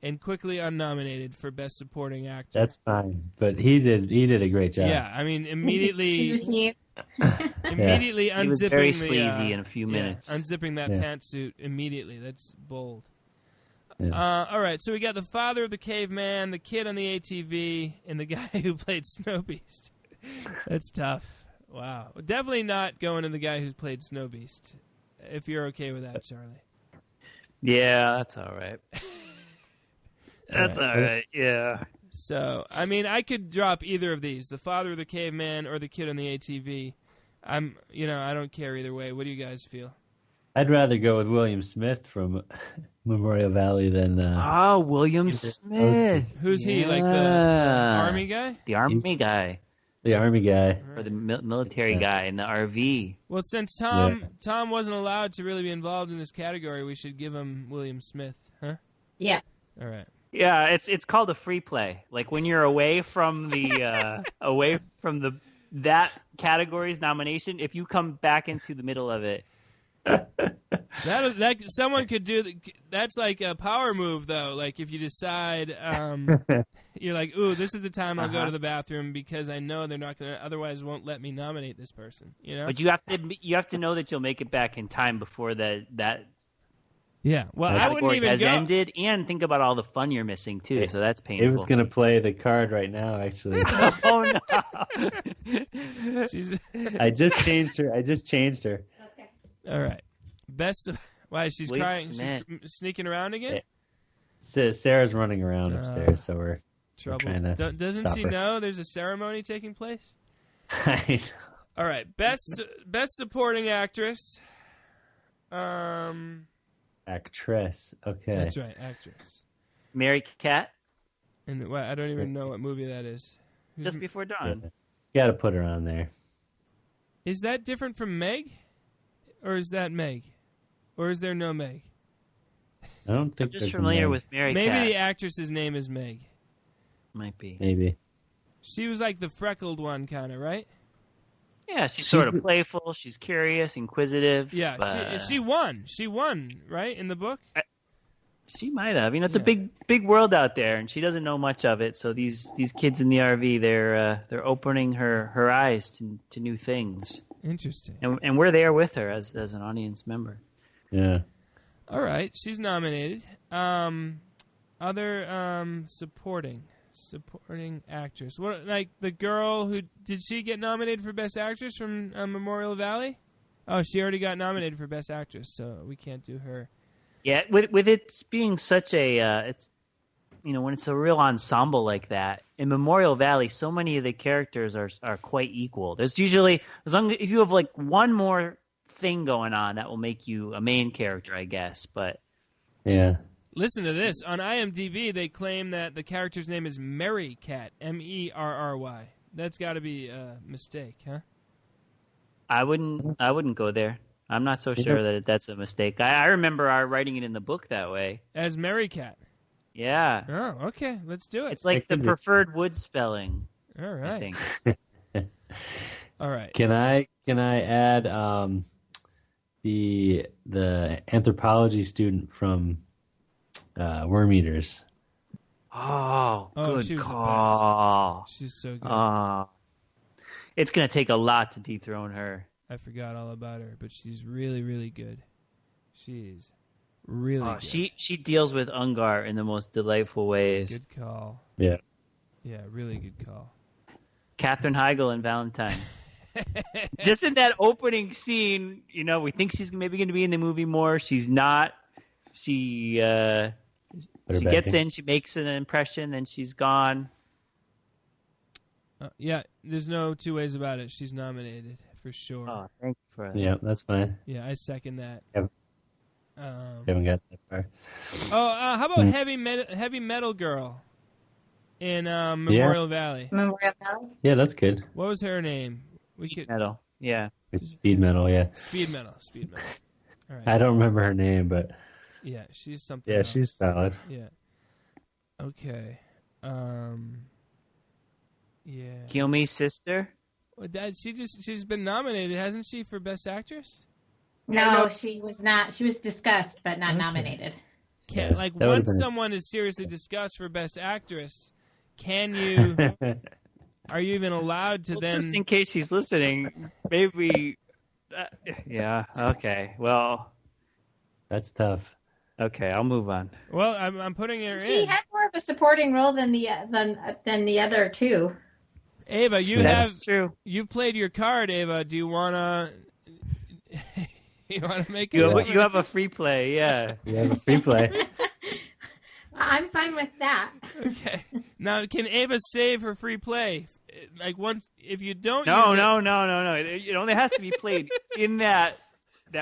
and quickly unnominated for Best Supporting Actor. That's fine, but he did a great job. Yeah, I mean immediately unzipping. He was very sleazy in a few minutes. Unzipping that pantsuit immediately. That's bold. Yeah. All right, so we got the father of the caveman, the kid on the ATV, and the guy who played Snowbeast. That's tough. Wow. Definitely not going to the guy who's played Snowbeast. If you're okay with that, Charlie. Yeah, that's all right. That's all right, yeah. So, I mean, I could drop either of these, the father of the caveman or the kid on the ATV. I don't care either way. What do you guys feel? I'd rather go with William Smith from Memorial Valley than... William Smith. Who's he, like the army guy? The army guy. The army guy. Or the military guy in the RV. Well, since Tom wasn't allowed to really be involved in this category, we should give him William Smith, huh? Yeah. All right. Yeah, it's called a free play. Like when you're away from the that category's nomination, if you come back into the middle of it. That someone could do. That's like a power move, though. Like if you decide, you're like, "Ooh, this is the time I'll go to the bathroom because I know they're not gonna. Otherwise, won't let me nominate this person." You know. But you have to know that you'll make it back in time before that. Yeah. Well, I wouldn't even go. Ended, and think about all the fun you're missing too. So that's painful. It was gonna play the card right now, actually. Oh no! I just changed her. Okay. All right. Why she's William crying? Smith. She's sneaking around again. Sarah's running around upstairs, so we're trying to. Doesn't she know there's a ceremony taking place? All right. Best supporting actress. Actress. Okay. That's right, actress. Mary Cat. And I don't even know what movie that is. Just Before Dawn. You got to put her on there. Is that different from Meg? Or is that Meg? Or is there no Meg? I don't think I'm just familiar with Mary Cat. Maybe the actress's name is Meg. Might be. Maybe. She was like the freckled one, kind of, right? Yeah, she's sort of playful. She's curious, inquisitive. Yeah, she won. She won, right, in the book? She might have. It's a big world out there, and she doesn't know much of it. So these kids in the RV, they're opening her eyes to new things. Interesting. And we're there with her as an audience member. Yeah. All right, she's nominated. Other supporting actress. What, like the girl who did she get nominated for Best Actress from Memorial Valley? Oh, she already got nominated for Best Actress, so we can't do her. Yeah, with it being such a it's when it's a real ensemble like that in Memorial Valley, so many of the characters are quite equal. There's usually if you have like one more thing going on, that will make you a main character, I guess. But yeah. Listen to this. On IMDb, they claim that the character's name is Merry Cat, Merry. That's got to be a mistake, huh? I wouldn't go there. I'm not so sure that that's a mistake. I remember our writing it in the book that way. As Merry Cat. Yeah. Oh, okay. Let's do it. It's like the preferred wood spelling. All right. I think. All right. Can I add the anthropology student from Worm Eaters? Oh, good she was call. She's so good. It's going to take a lot to dethrone her. I forgot all about her, but she's really, really good. She's really good. She deals with Ungar in the most delightful ways. Good call. Yeah. Yeah, really good call. Katherine Heigl and Valentine. Just in that opening scene, we think she's maybe going to be in the movie more. She's not. She gets in, she makes an impression, then she's gone. Yeah, there's no two ways about it. She's nominated for sure. Oh, thank you for that. Yeah, that's fine. Yeah, I second that. Haven't got that far. How about Heavy Metal Girl in Memorial Valley? Memorial Valley? Yeah, that's good. What was her name? Speed Metal. Yeah. It's Speed Metal, yeah. Speed Metal. All right. I don't remember her name, but... Yeah, she's something Yeah, else. she's solid. Yeah. Okay. Yeah. Kiyomi's sister? Well, she's been nominated, hasn't she, for Best Actress? No, she was not. She was discussed, but not nominated. Once someone is seriously discussed for Best Actress, can you... Are you even allowed to then... Just in case she's listening, maybe... yeah, okay. Well... That's tough. Okay, I'll move on. Well, I'm putting her in. She had more of a supporting role than the other two. Ava, you played your card, Ava. Do you wanna make it? You have a free play, yeah. You have a free play. I'm fine with that. Okay. Now, can Ava save her free play? Like once, if you don't. No. It only has to be played in that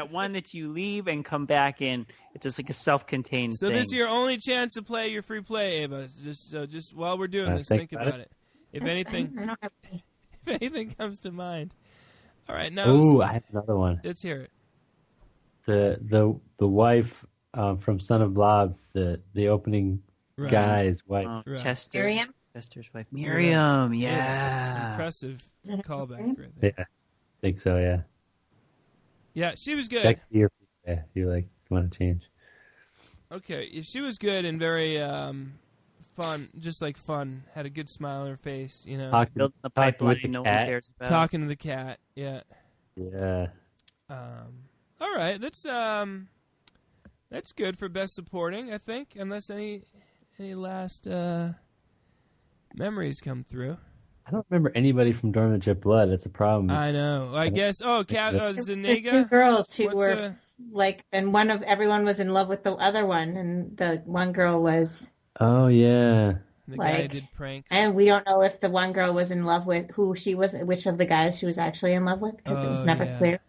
one that you leave and come back in. It's just like a self-contained thing. So this is your only chance to play your free play, Ava. Just while we're doing this, think about it. If anything comes to mind. All right, now. Ooh, I have another one. Let's hear it. The wife from Son of Blob, the opening guy's wife. Chester. Miriam? Chester's wife. Miriam, yeah. Impressive callback right there. Yeah, I think so, yeah. Yeah, she was good. You're want to change. Okay, she was good and very fun, just like fun. Had a good smile on her face, you know. Building the pipeline no one cares about. Talking to the cat, yeah. Yeah. All right, that's good for best supporting, I think. Unless any last memories come through. I don't remember anybody from Dormant Jet Blood. That's a problem. I know. I guess. Zanega. The two girls who were and everyone was in love with the other one, and the one girl was. Oh yeah. The guy did prank. And we don't know if the one girl was in love with who she was, which of the guys she was actually in love with, because it was never clear.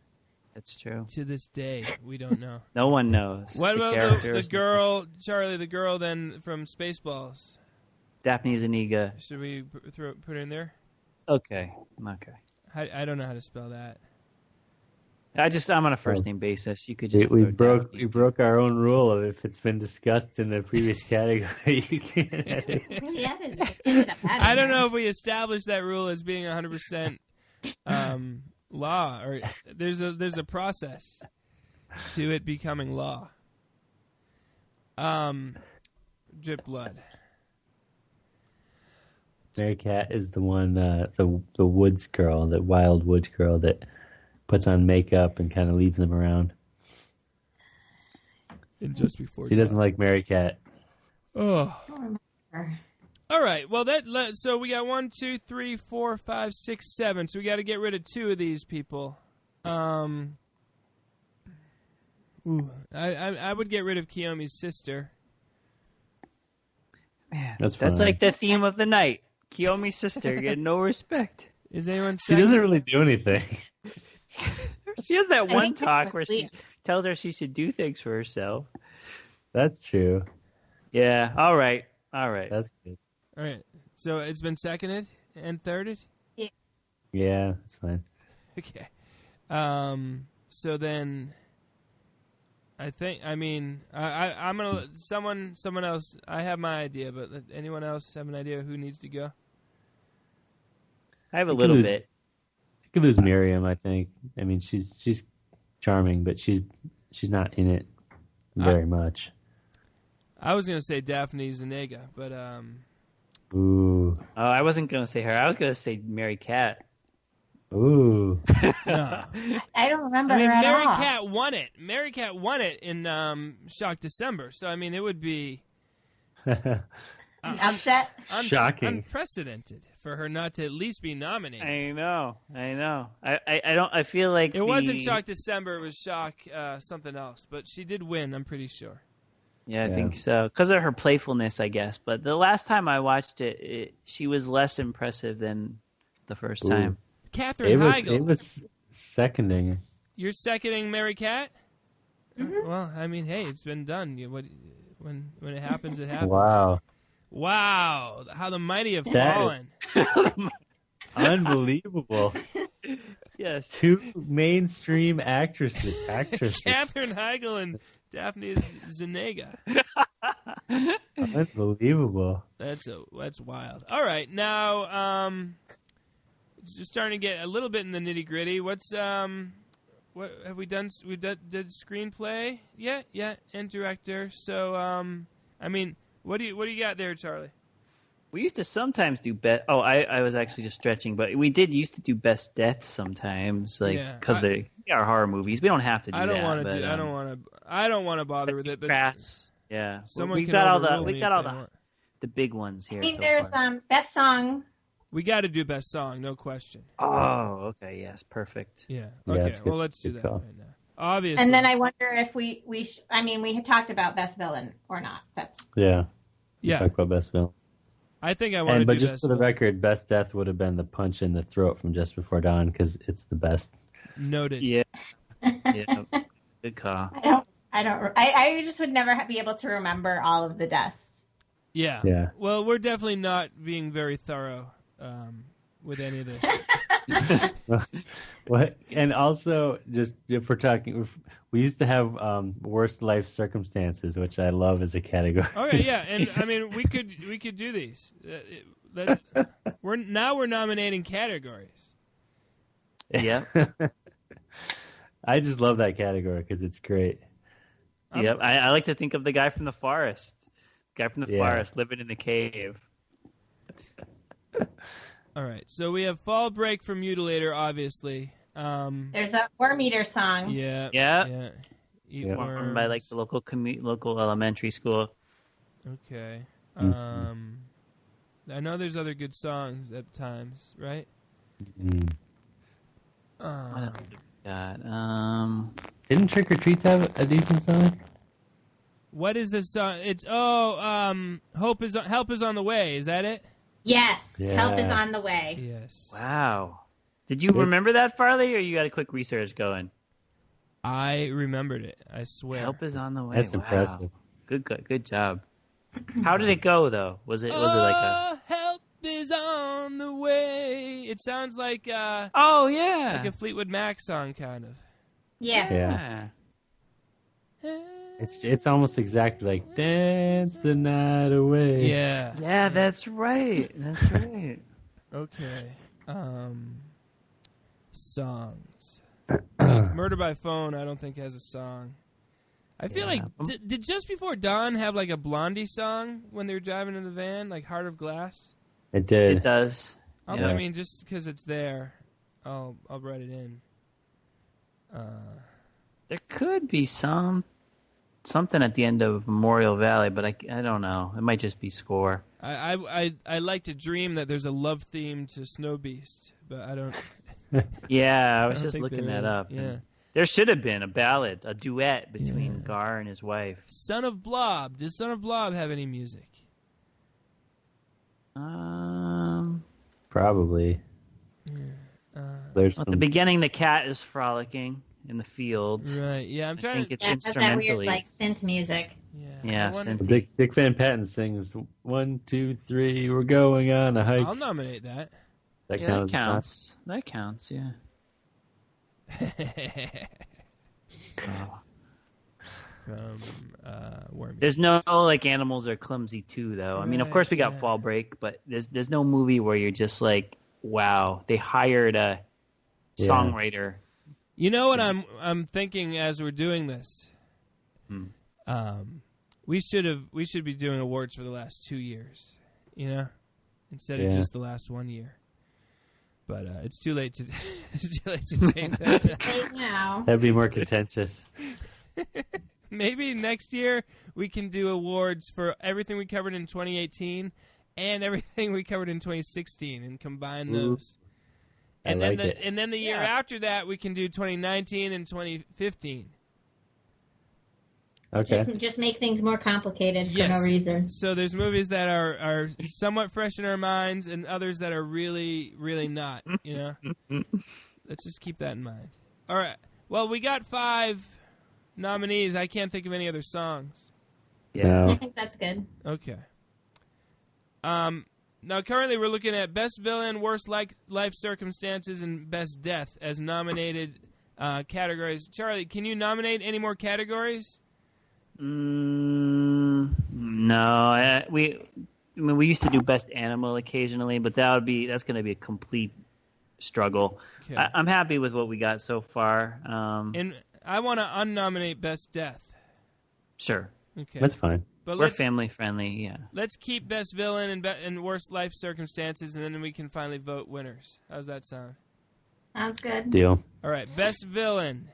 That's true. To this day, we don't know. No one knows. What about the girl, Charlie, the girl then from Spaceballs? Daphne Zuniga. Should we put her in there? Okay. I don't know how to spell that. I'm on a first name basis. You could just we broke our own rule of if it's been discussed in the previous category, you can't edit it. I don't know if we established that rule as being 100% law, or there's a process to it becoming law. Drip Blood. Mary Cat is the one, the woods girl, the wild woods girl that puts on makeup and kind of leads them around. And just before she doesn't like Mary Cat. Oh. All right. Well, so we got 1, 2, 3, 4, 5, 6, 7. So we got to get rid of 2 of these people. I would get rid of Kiyomi's sister. Man, that's like the theme of the night. Kiyomi's sister get no respect. Is anyone? She doesn't really do anything. She has that one talk where she tells her she should do things for herself. That's true. Yeah. All right. That's good. All right. So it's been seconded and thirded? Yeah, that's fine. Okay. So then I'm gonna someone else. I have my idea, but anyone else have an idea who needs to go? I have a little bit. You could lose Miriam, I think. I mean, she's charming, but she's not in it very much. I was gonna say Daphne Zuniga, but Ooh. Oh, I wasn't gonna say her. I was gonna say Mary Cat. Ooh. No. I don't remember her at all. Mary Cat won it. Mary Cat won it in Shock December. So I mean, it would be upset. Shocking. Unprecedented for her not to at least be nominated. I know. I feel like it wasn't Shock December. It was Shock something else. But she did win. I'm pretty sure. Yeah, I think so. Because of her playfulness, I guess. But the last time I watched it, she was less impressive than the first time. Katherine Heigl. It was seconding. You're seconding Mary Cat? Mm-hmm. Well, I mean, hey, it's been done. When it happens, it happens. Wow. How the mighty have fallen. Unbelievable. Yes. 2 mainstream actresses. Katherine Heigl and Daphne Zuniga. Unbelievable. That's wild. All right, now just starting to get a little bit in the nitty gritty. What have we done? We did screenplay, yeah, and director. So I mean, what do you got there, Charlie? We used to sometimes do best. Oh, I was actually just stretching, but we did used to do best death sometimes, because they are horror movies. We don't have to do that. I don't want to bother with it. But crass. Yeah, someone we got all the big ones here. I mean, so there's far. best song We got to do best song, no question. Oh, okay, yes, perfect. Yeah. Okay. Well, let's do that right now. Obviously. And then I wonder if we had talked about best villain or not. That's yeah. Talk about best villain. I think I want to do but just best for the villain. record, best death would have been the punch in the throat from Just Before Dawn because it's the best. Noted. Yeah. Yeah. Good call. I just would never be able to remember all of the deaths. Yeah. Yeah. Well, we're definitely not being very thorough with any of this. What? And also, just if we're talking, we used to have worst life circumstances, which I love as a category. Okay, yeah, and I mean we could do these. We're nominating categories. Yeah. I just love that category because it's great. Yep. I like to think of the guy from the forest. Guy from the forest living in the cave. All right, so we have Fall Break from Mutilator, obviously. There's that Worm Eater song. Yeah. Eat worms. By like the local elementary school. Okay. I know there's other good songs at times, right? What else have we got? Didn't Trick or Treats have a decent song? What is this song? It's Help is on the way. Is that it? Yes. Yeah. Help is on the way. Yes. Wow. Did you remember that, Farley, or you got a quick research going? I remembered it. I swear. Help is on the way. That's wow. impressive. Good job. How did it go though? Was it like a help is on the way? It sounds like oh yeah, like a Fleetwood Mac song kind of. Yeah. It's almost exactly like Dance the Night Away. Yeah. Yeah, that's right. That's right. Okay. Songs. Like Murder by Phone, I don't think has a song. I feel like did Just Before Dawn have like a Blondie song when they were driving in the van, like Heart of Glass? It did. It does. I mean, just because it's there, I'll write it in. There could be something at the end of Memorial Valley, but I don't know. It might just be score. I like to dream that there's a love theme to Snowbeast, but I don't. Yeah, I was just looking that up. Yeah. There should have been a ballad, a duet between Gar and his wife. Son of Blob. Does Son of Blob have any music? Probably. There's at the beginning, the cat is frolicking in the fields. Right. Yeah, I'm trying I think to. it's That instrumentally. weird synth music. Yeah, Dick Van Patten sings 1, 2, 3. We're going on a hike. I'll nominate that. That counts. That counts. Yeah. There's no like Animals Are Clumsy too, though. I mean, of course we got Fall Break, but there's no movie where you're just like, wow, they hired a songwriter. You know what I'm thinking as we're doing this? We should be doing awards for the last 2 years, you know, instead of just the last 1 year. But it's too late to change that. Right now. That'd be more contentious. Maybe next year we can do awards for everything we covered in 2018 and everything we covered in 2016 and combine those. And then the year after that we can do 2019 and 2015. Okay. Just make things more complicated for no reason. So there's movies that are somewhat fresh in our minds and others that are really, really not, you know? Let's just keep that in mind. All right. Well, we got 5 nominees. I can't think of any other songs. Yeah. I think that's good. Okay. Now, currently we're looking at Best Villain, Worst Life Circumstances, and Best Death as nominated categories. Charlie, can you nominate any more categories? No, we used to do Best Animal occasionally, but that's going to be a complete struggle. Okay. I'm happy with what we got so far. And I want to unnominate Best Death. Sure, okay, that's fine. But we're family friendly, yeah. Let's keep Best Villain and Worst Life Circumstances, and then we can finally vote winners. How's that sound? Sounds good. Deal. All right, Best Villain.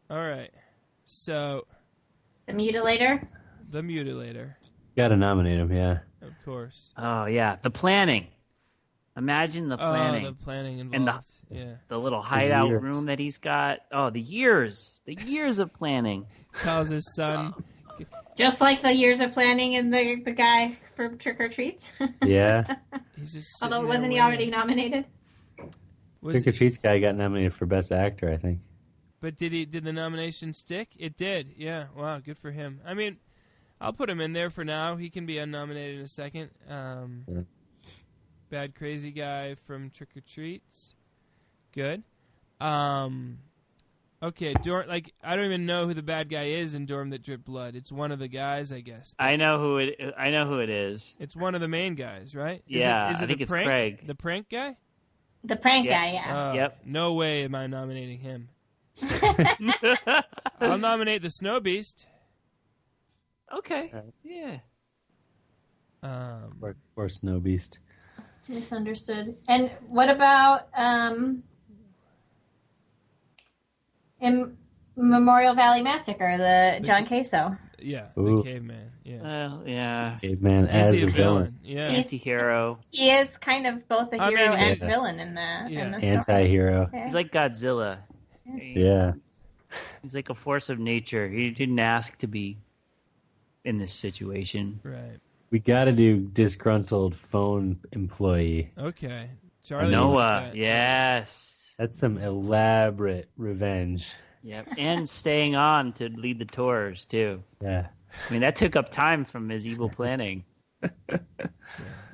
All right, so. The Mutilator? The Mutilator. Gotta nominate him, yeah. Of course. Oh, yeah. The Planning. Imagine the planning. The planning involved. And the little hideout room that he's got. Oh, the years of planning. Calls his son. Just like the years of planning in the guy from Trick or Treats. Yeah. Although wasn't he already nominated? Trick or Treats guy got nominated for Best Actor, I think. But did the nomination stick? It did. Yeah. Wow. Good for him. I mean, I'll put him in there for now. He can be unnominated in a second. Bad crazy guy from Trick or Treats. Good. Okay, I don't even know who the bad guy is in Dorm That Dripped Blood. It's one of the guys, I guess. I know who it is. It's one of the main guys, right? I think it's Craig. The prank guy? The prank guy, yeah. Yep. No way am I nominating him. I'll nominate the Snowbeast. Okay. Yeah. Or Snowbeast. Misunderstood. And what about in Memorial Valley Massacre, the John Caso? Yeah, Ooh. The caveman. Yeah. Yeah. Caveman as a villain. Yeah. Anti-hero. He is kind of both a hero and villain in the anti-hero. Okay. He's like Godzilla. Yeah. He's like a force of nature. He didn't ask to be in this situation. Right. We got to do disgruntled phone employee. Okay. Charlie. Noah. Yes. That's some elaborate revenge. Yep. And staying on to lead the tours, too. Yeah. I mean, that took up time from his evil planning.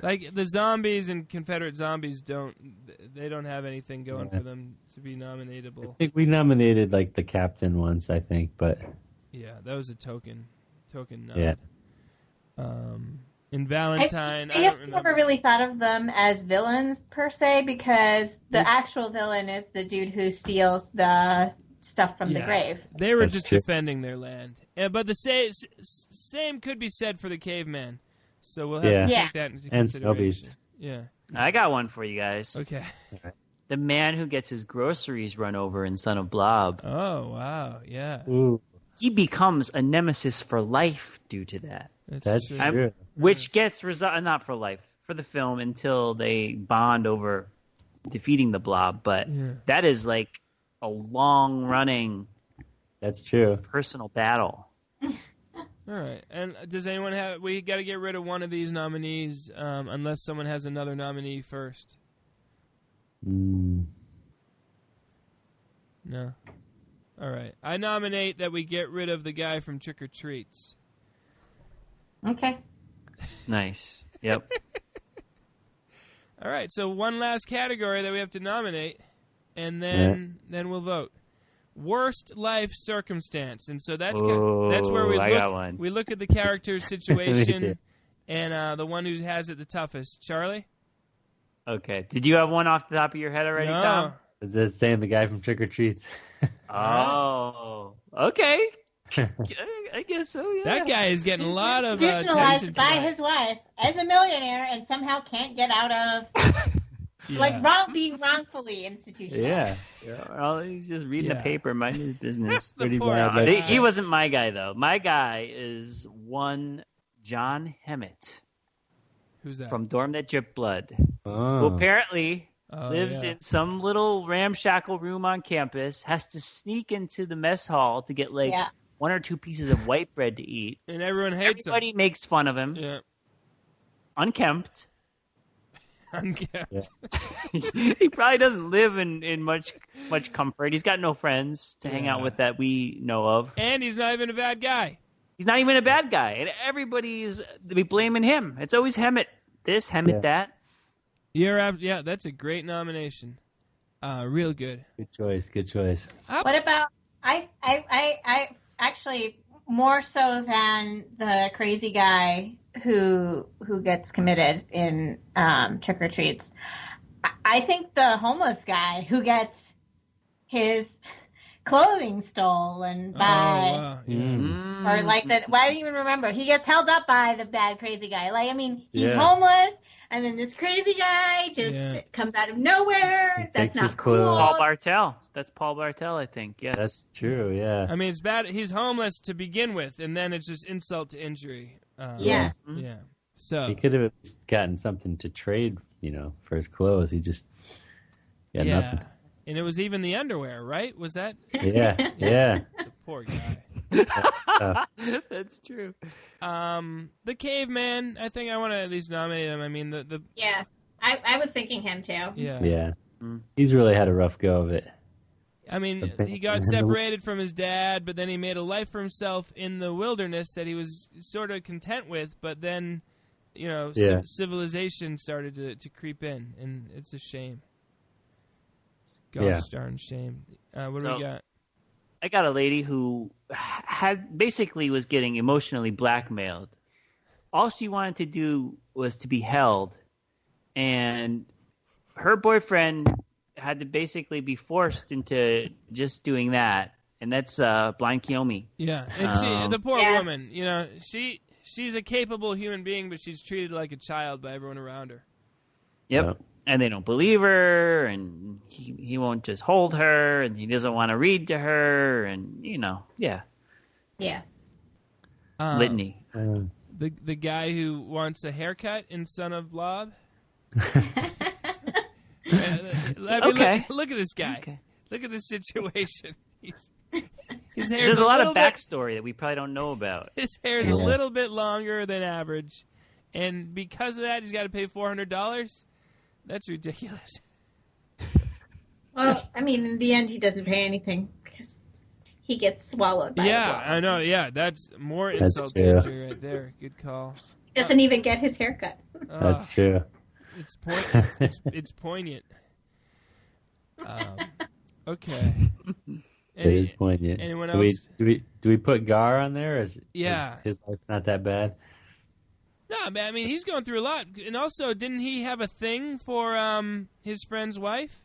Like, the zombies and Confederate zombies don't have anything going for them to be nominatable. I think we nominated, like, the captain once, I think, but... Yeah, that was a token nod. Yeah. In Valentine, I guess I never really thought of them as villains, per se, because the actual villain is the dude who steals the stuff from the grave. They were just defending their land. But the same could be said for the caveman. So we'll have to take that into consideration. And Snowbeast. Yeah. I got one for you guys. Okay. The man who gets his groceries run over in Son of Blob. Oh, wow. Yeah. Ooh. He becomes a nemesis for life due to that. That's true. Which gets not for life, for the film until they bond over defeating the Blob. But that is like a long-running That's true. personal battle. All right. And does anyone have... We got to get rid of one of these nominees unless someone has another nominee first. No? All right. I nominate that we get rid of the guy from Trick or Treats. Okay. Nice. Yep. All right. So one last category that we have to nominate, and then we'll vote. Worst life circumstance, and so that's where we look at the character's situation and the one who has it the toughest. Charlie? Okay. Did you have one off the top of your head already, Tom? Is this saying the guy from Trick or Treats? Oh, okay. I guess so, yeah. That guy is getting a lot of institutionalized by his wife as a millionaire and somehow can't get out of being wrongfully institutionalized. Yeah. Well, he's just reading the paper, minding his business. Pretty bad. He wasn't my guy, though. My guy is one John Hammett. Who's that? From Dorm That Dripped Blood. Oh. Who apparently lives in some little ramshackle room on campus, has to sneak into the mess hall to get one or two pieces of white bread to eat. And everyone hates him. Everybody makes fun of him. Yeah. Unkempt. Unkempt. Yeah. He probably doesn't live in much comfort. He's got no friends to hang out with that we know of. And he's not even a bad guy. He's not even a bad guy. And everybody's blaming him. It's always Hammett this, Hammett that. Yeah, that's a great nomination. Real good. Good choice. What about I actually more so than the crazy guy who gets committed in Trick or Treats. I think the homeless guy who gets his clothing stolen by or like that. Why do you even remember? He gets held up by the bad crazy guy. Like, I mean, he's homeless. And then this crazy guy just comes out of nowhere. That's not cool. Paul Bartel. That's Paul Bartel, I think. Yes. That's true, yeah. I mean, it's bad. He's homeless to begin with, and then it's just insult to injury. Yes. Yeah. So he could have gotten something to trade for his clothes. He just got nothing. And it was even the underwear, right? Was that? Yeah. The poor guy. That's true. The caveman, I think I want to at least nominate him. I mean, Yeah, I was thinking him too. Yeah. He's really had a rough go of it. I mean, he got separated from his dad, but then he made a life for himself in the wilderness that he was sort of content with, but then, civilization started to creep in, and it's a shame. Gosh darn shame. What do we got? I got a lady who basically was getting emotionally blackmailed. All she wanted to do was to be held, and her boyfriend had to basically be forced into just doing that, and that's Blind Kiyomi. Yeah, and the poor woman, she's a capable human being, but she's treated like a child by everyone around her. Yep. And they don't believe her, and he won't just hold her, and he doesn't want to read to her, and Yeah. Litany. The guy who wants a haircut in Son of Blob. Okay. Look at this guy. Okay. Look at this situation. His hair's There's a lot of backstory that we probably don't know about. His hair's a little bit longer than average, and because of that, he's got to pay $400. That's ridiculous. Well, I mean, in the end, he doesn't pay anything because he gets swallowed by I know. Yeah, that's more insult to injury right there. Good call. Doesn't even get his haircut. That's true. It's poignant. It's poignant. Okay. It is poignant. Anyone else? Do we put Gar on there? Is his life's not that bad? No, man, I mean, he's going through a lot. And also, didn't he have a thing for his friend's wife?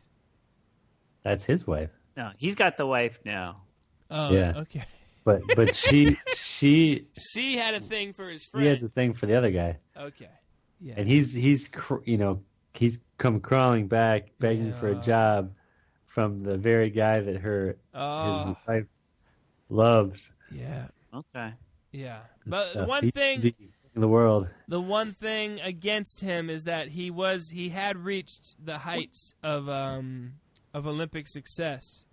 That's his wife. No, he's got the wife now. Oh, yeah. Okay. But she had a thing for his friend. She has a thing for the other guy. Okay. Yeah. And he's come crawling back, begging for a job from the very guy that his wife loves. Yeah. Okay. Yeah. But one thing in the world. The one thing against him is that he had reached the heights of Olympic success.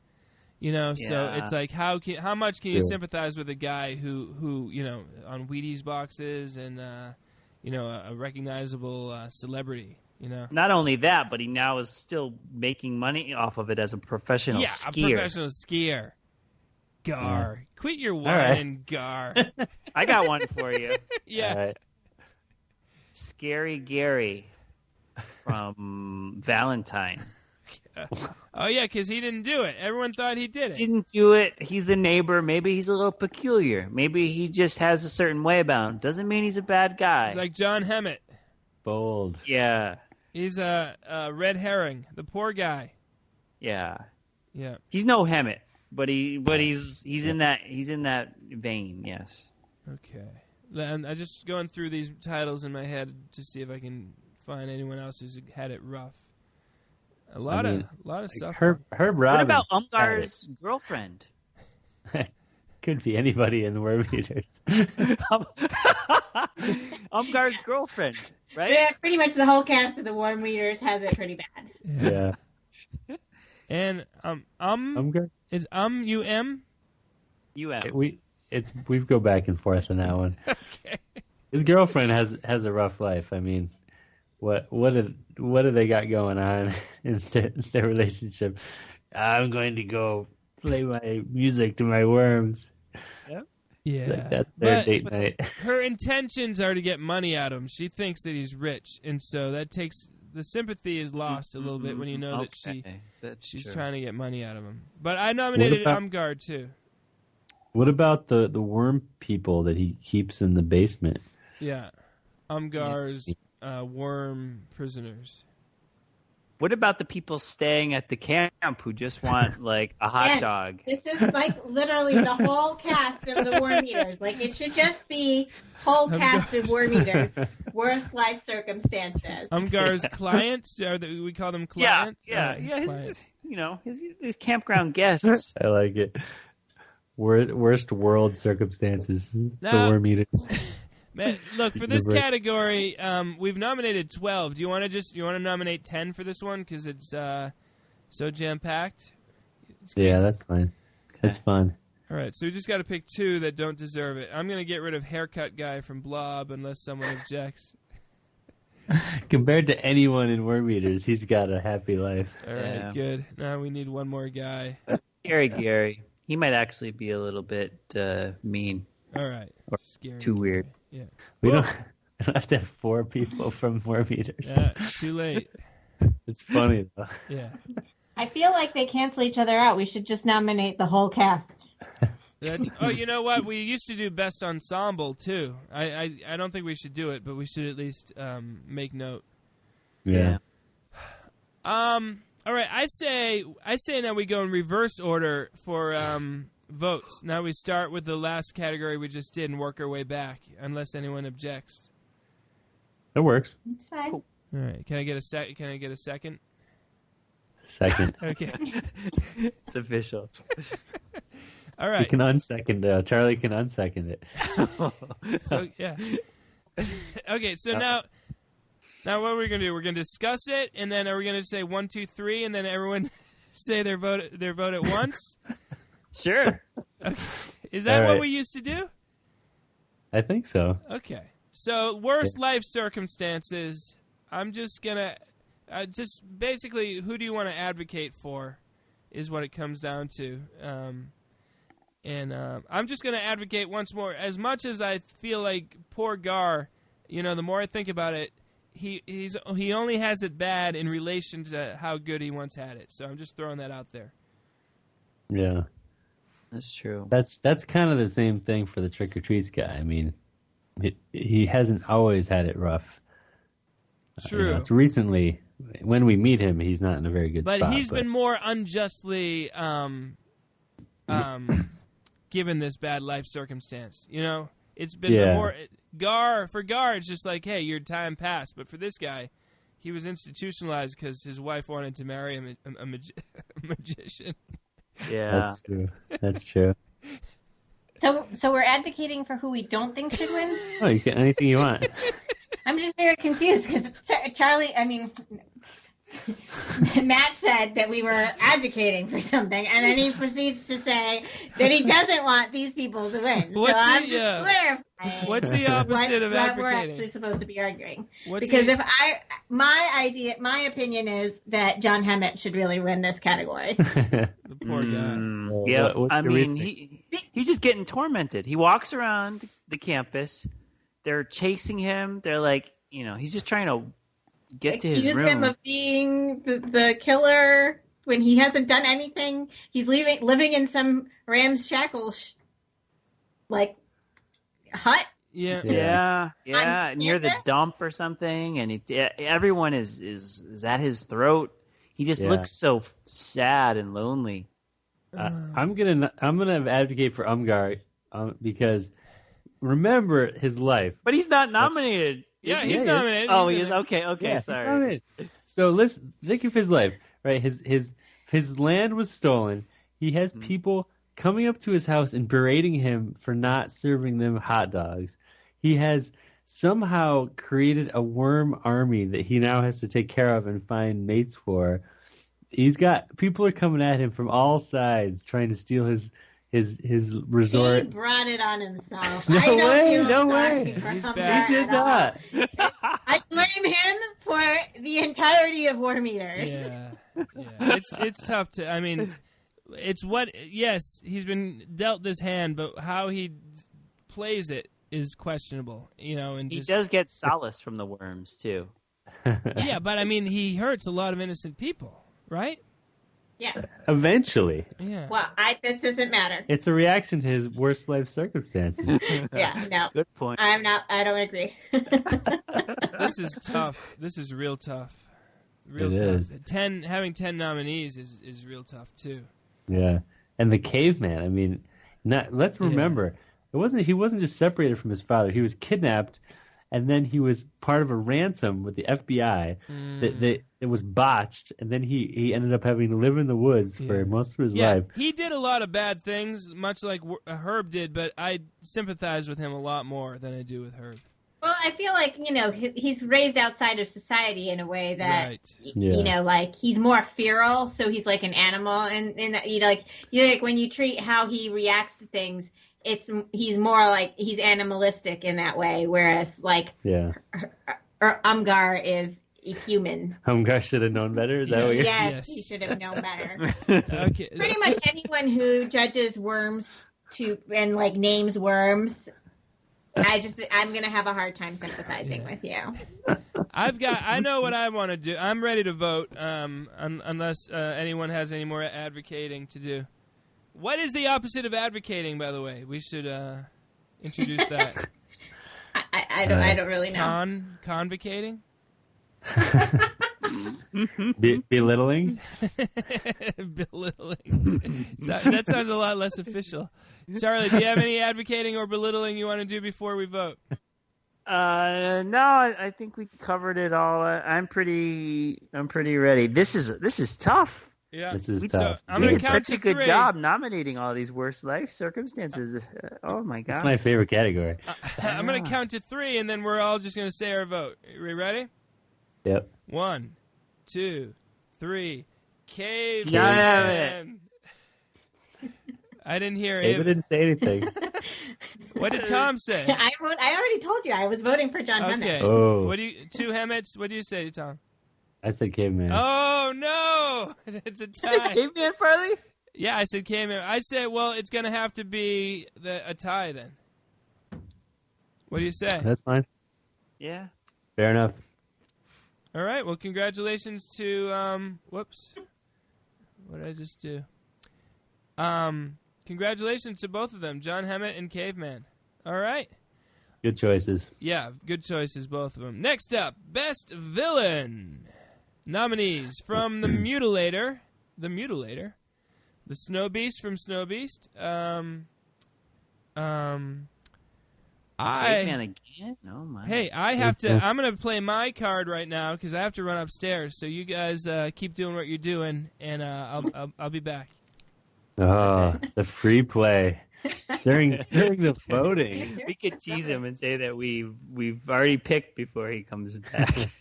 So it's like how much can you sympathize with a guy who on Wheaties boxes and a recognizable celebrity. Not only that, but he now is still making money off of it as a professional skier. A professional skier. Gar. Quit your whining, Gar. I got one for you. Yeah. All right. Scary Gary from Valentine. Oh, yeah, because he didn't do it. Everyone thought he did it. Didn't do it. He's the neighbor. Maybe he's a little peculiar. Maybe he just has a certain way about him. Doesn't mean he's a bad guy. He's like John Hemmett. Bold. Yeah. He's a red herring, the poor guy. Yeah. Yeah. He's no Hemmett, but he's in that vein. Yes. Okay. I'm just going through these titles in my head to see if I can find anyone else who's had it rough. A lot of stuff. Herb Robbins. What about Umgar's girlfriend? Could be anybody in the Worm Eaters. Umgar's girlfriend, right? Yeah, pretty much the whole cast of the Worm Eaters has it pretty bad. Yeah. And Umgar? Is U-M? U-M. We go back and forth on that one. Okay. His girlfriend has a rough life. I mean, what do they got going on in their relationship? I'm going to go play my music to my worms. Yep. Yeah. Like that's their date night. Her intentions are to get money out of him. She thinks that he's rich, and so that takes the sympathy is lost a little bit when you know that she's trying to get money out of him. But I nominated Umgar too. What about the worm people that he keeps in the basement? Yeah, Umgar's worm prisoners. What about the people staying at the camp who just want like a hot dog? This is like literally the whole cast of the Worm Eaters. Like it should just be whole cast of Worm Eaters. Worst life circumstances. Umgar's clients, we call them clients. Yeah. His campground guests. I like it. Worst world circumstances. The Worm Eaters. Man, look, for this category, we've nominated 12. Do you want to nominate 10 for this one because it's so jam-packed? Yeah, that's fine. That's fun. All right, so we just got to pick 2 that don't deserve it. I'm going to get rid of haircut guy from Blob unless someone objects. Compared to anyone in Worm Eaters, he's got a happy life. All right, good. Now we need one more guy. Gary. He might actually be a little bit mean. All right. Or Scary too Gary. weird. Yeah. We don't have to have 4 people from Worm Eaters. Yeah, too late. It's funny, though. Yeah. I feel like they cancel each other out. We should just nominate the whole cast. You know what? We used to do best ensemble too. I don't think we should do it, but we should at least make note. Yeah. All right. I say now we go in reverse order for votes. Now we start with the last category we just did and work our way back, unless anyone objects. That works. It's fine. All right. Can I get a second? Second. Okay. It's official. All right. You can unsecond. Charlie can unsecond it. So yeah. Okay. So now what are we gonna do? We're gonna discuss it, and then are we gonna say 1, 2, 3, and then everyone say their vote at once? Sure. Okay. Is that what we used to do? I think so. Okay. So worst life circumstances. I'm just gonna just basically who do you want to advocate for, is what it comes down to. And I'm just going to advocate once more. As much as I feel like poor Gar, the more I think about it, he only has it bad in relation to how good he once had it. So I'm just throwing that out there. Yeah, that's true. That's kind of the same thing for the Trick or Treats guy. I mean, he hasn't always had it rough. True. It's recently, when we meet him, he's not in a very good spot. But he's been more unjustly given this bad life circumstance. It's been more for Gar. It's just like, hey, your time passed. But for this guy, he was institutionalized because his wife wanted to marry him, a magician. Yeah, That's true. So we're advocating for who we don't think should win? Oh, you can anything you want. I'm just very confused because Matt said that we were advocating for something, and then he proceeds to say that he doesn't want these people to win. I'm just clarifying. What's the opposite of advocating? What we're actually supposed to be arguing. Because my opinion is that John Hammett should really win this category. The poor guy. Yeah, I mean, he's just getting tormented. He walks around the campus. They're chasing him. They're like, he's just trying to get to his room. Accuse him of being the killer when he hasn't done anything. He's living in some ramshackle hut. Yeah, near the dump or something, and everyone is at his throat. He just looks so sad and lonely. I'm gonna advocate for Umgar because remember his life. But he's not nominated. Yeah, he's nominated. Oh, he is. Okay, sorry. So let's think of his life. Right, his land was stolen. He has people coming up to his house and berating him for not serving them hot dogs. He has somehow created a worm army that he now has to take care of and find mates for. He's got people are coming at him from all sides trying to steal his resort. He brought it on himself. No way. He did not. I blame him for the entirety of Worm Eaters. Yeah. It's tough to. I mean, yes, he's been dealt this hand, but how he plays it is questionable. And he does get solace from the worms too. Yeah, but I mean, he hurts a lot of innocent people, right? Yeah. Eventually. Yeah. Well, that doesn't matter. It's a reaction to his worst life circumstances. Yeah, no. Good point. I don't agree. This is tough. This is real tough. Real tough. Having 10 nominees is real tough too. Yeah. And the caveman, I mean, let's remember, he wasn't just separated from his father. He was kidnapped and then he was part of a ransom with the FBI that it was botched, and then he ended up having to live in the woods for most of his life. He did a lot of bad things, much like Herb did, but I sympathize with him a lot more than I do with Herb. Well, I feel like, he's raised outside of society in a way that, like he's more feral, so he's like an animal. And like when you treat how he reacts to things, he's more like he's animalistic in that way. Whereas like Umgar is a human. Umgar should have known better? Is that what you're saying? Yes, he should have known better. Okay. Pretty much anyone who judges worms and like names worms, I'm going to have a hard time sympathizing with you. I know what I want to do. I'm ready to vote, unless anyone has any more advocating to do. What is the opposite of advocating, by the way? We should introduce that. I don't really know. Convocating? Belittling? Belittling. That sounds a lot less official. Charlie, do you have any advocating or belittling you want to do before we vote? No, I think we covered it all. I'm pretty ready. This is tough. Yeah, this is tough. We did such a good job nominating all these worst life circumstances. Oh my gosh, it's my favorite category. I'm going to count to 3, and then we're all just going to say our vote. Are we ready? Yep. 1, 2, 3. Caveman. I didn't hear him. David didn't say anything. What did Tom say? I already told you I was voting for John Hemmett. Oh. Two Hemmets? What do you say, Tom? I said Caveman. Oh no! It's a tie. You said Caveman, Farley? Yeah, I said Caveman. I said, well, it's going to have to be a tie then. What do you say? That's fine. Yeah. Fair enough. All right. Well, congratulations to whoops. What did I just do? Congratulations to both of them, John Hemmett and Caveman. All right. Good choices. Yeah, good choices, both of them. Next up, Best Villain. Nominees from The Mutilator, the Snowbeast from Snowbeast. Caveman again? Oh my. Hey, I'm going to play my card right now because I have to run upstairs. So you guys keep doing what you're doing, and I'll be back. Oh, the free play during the voting. We could tease him and say that we've already picked before he comes back.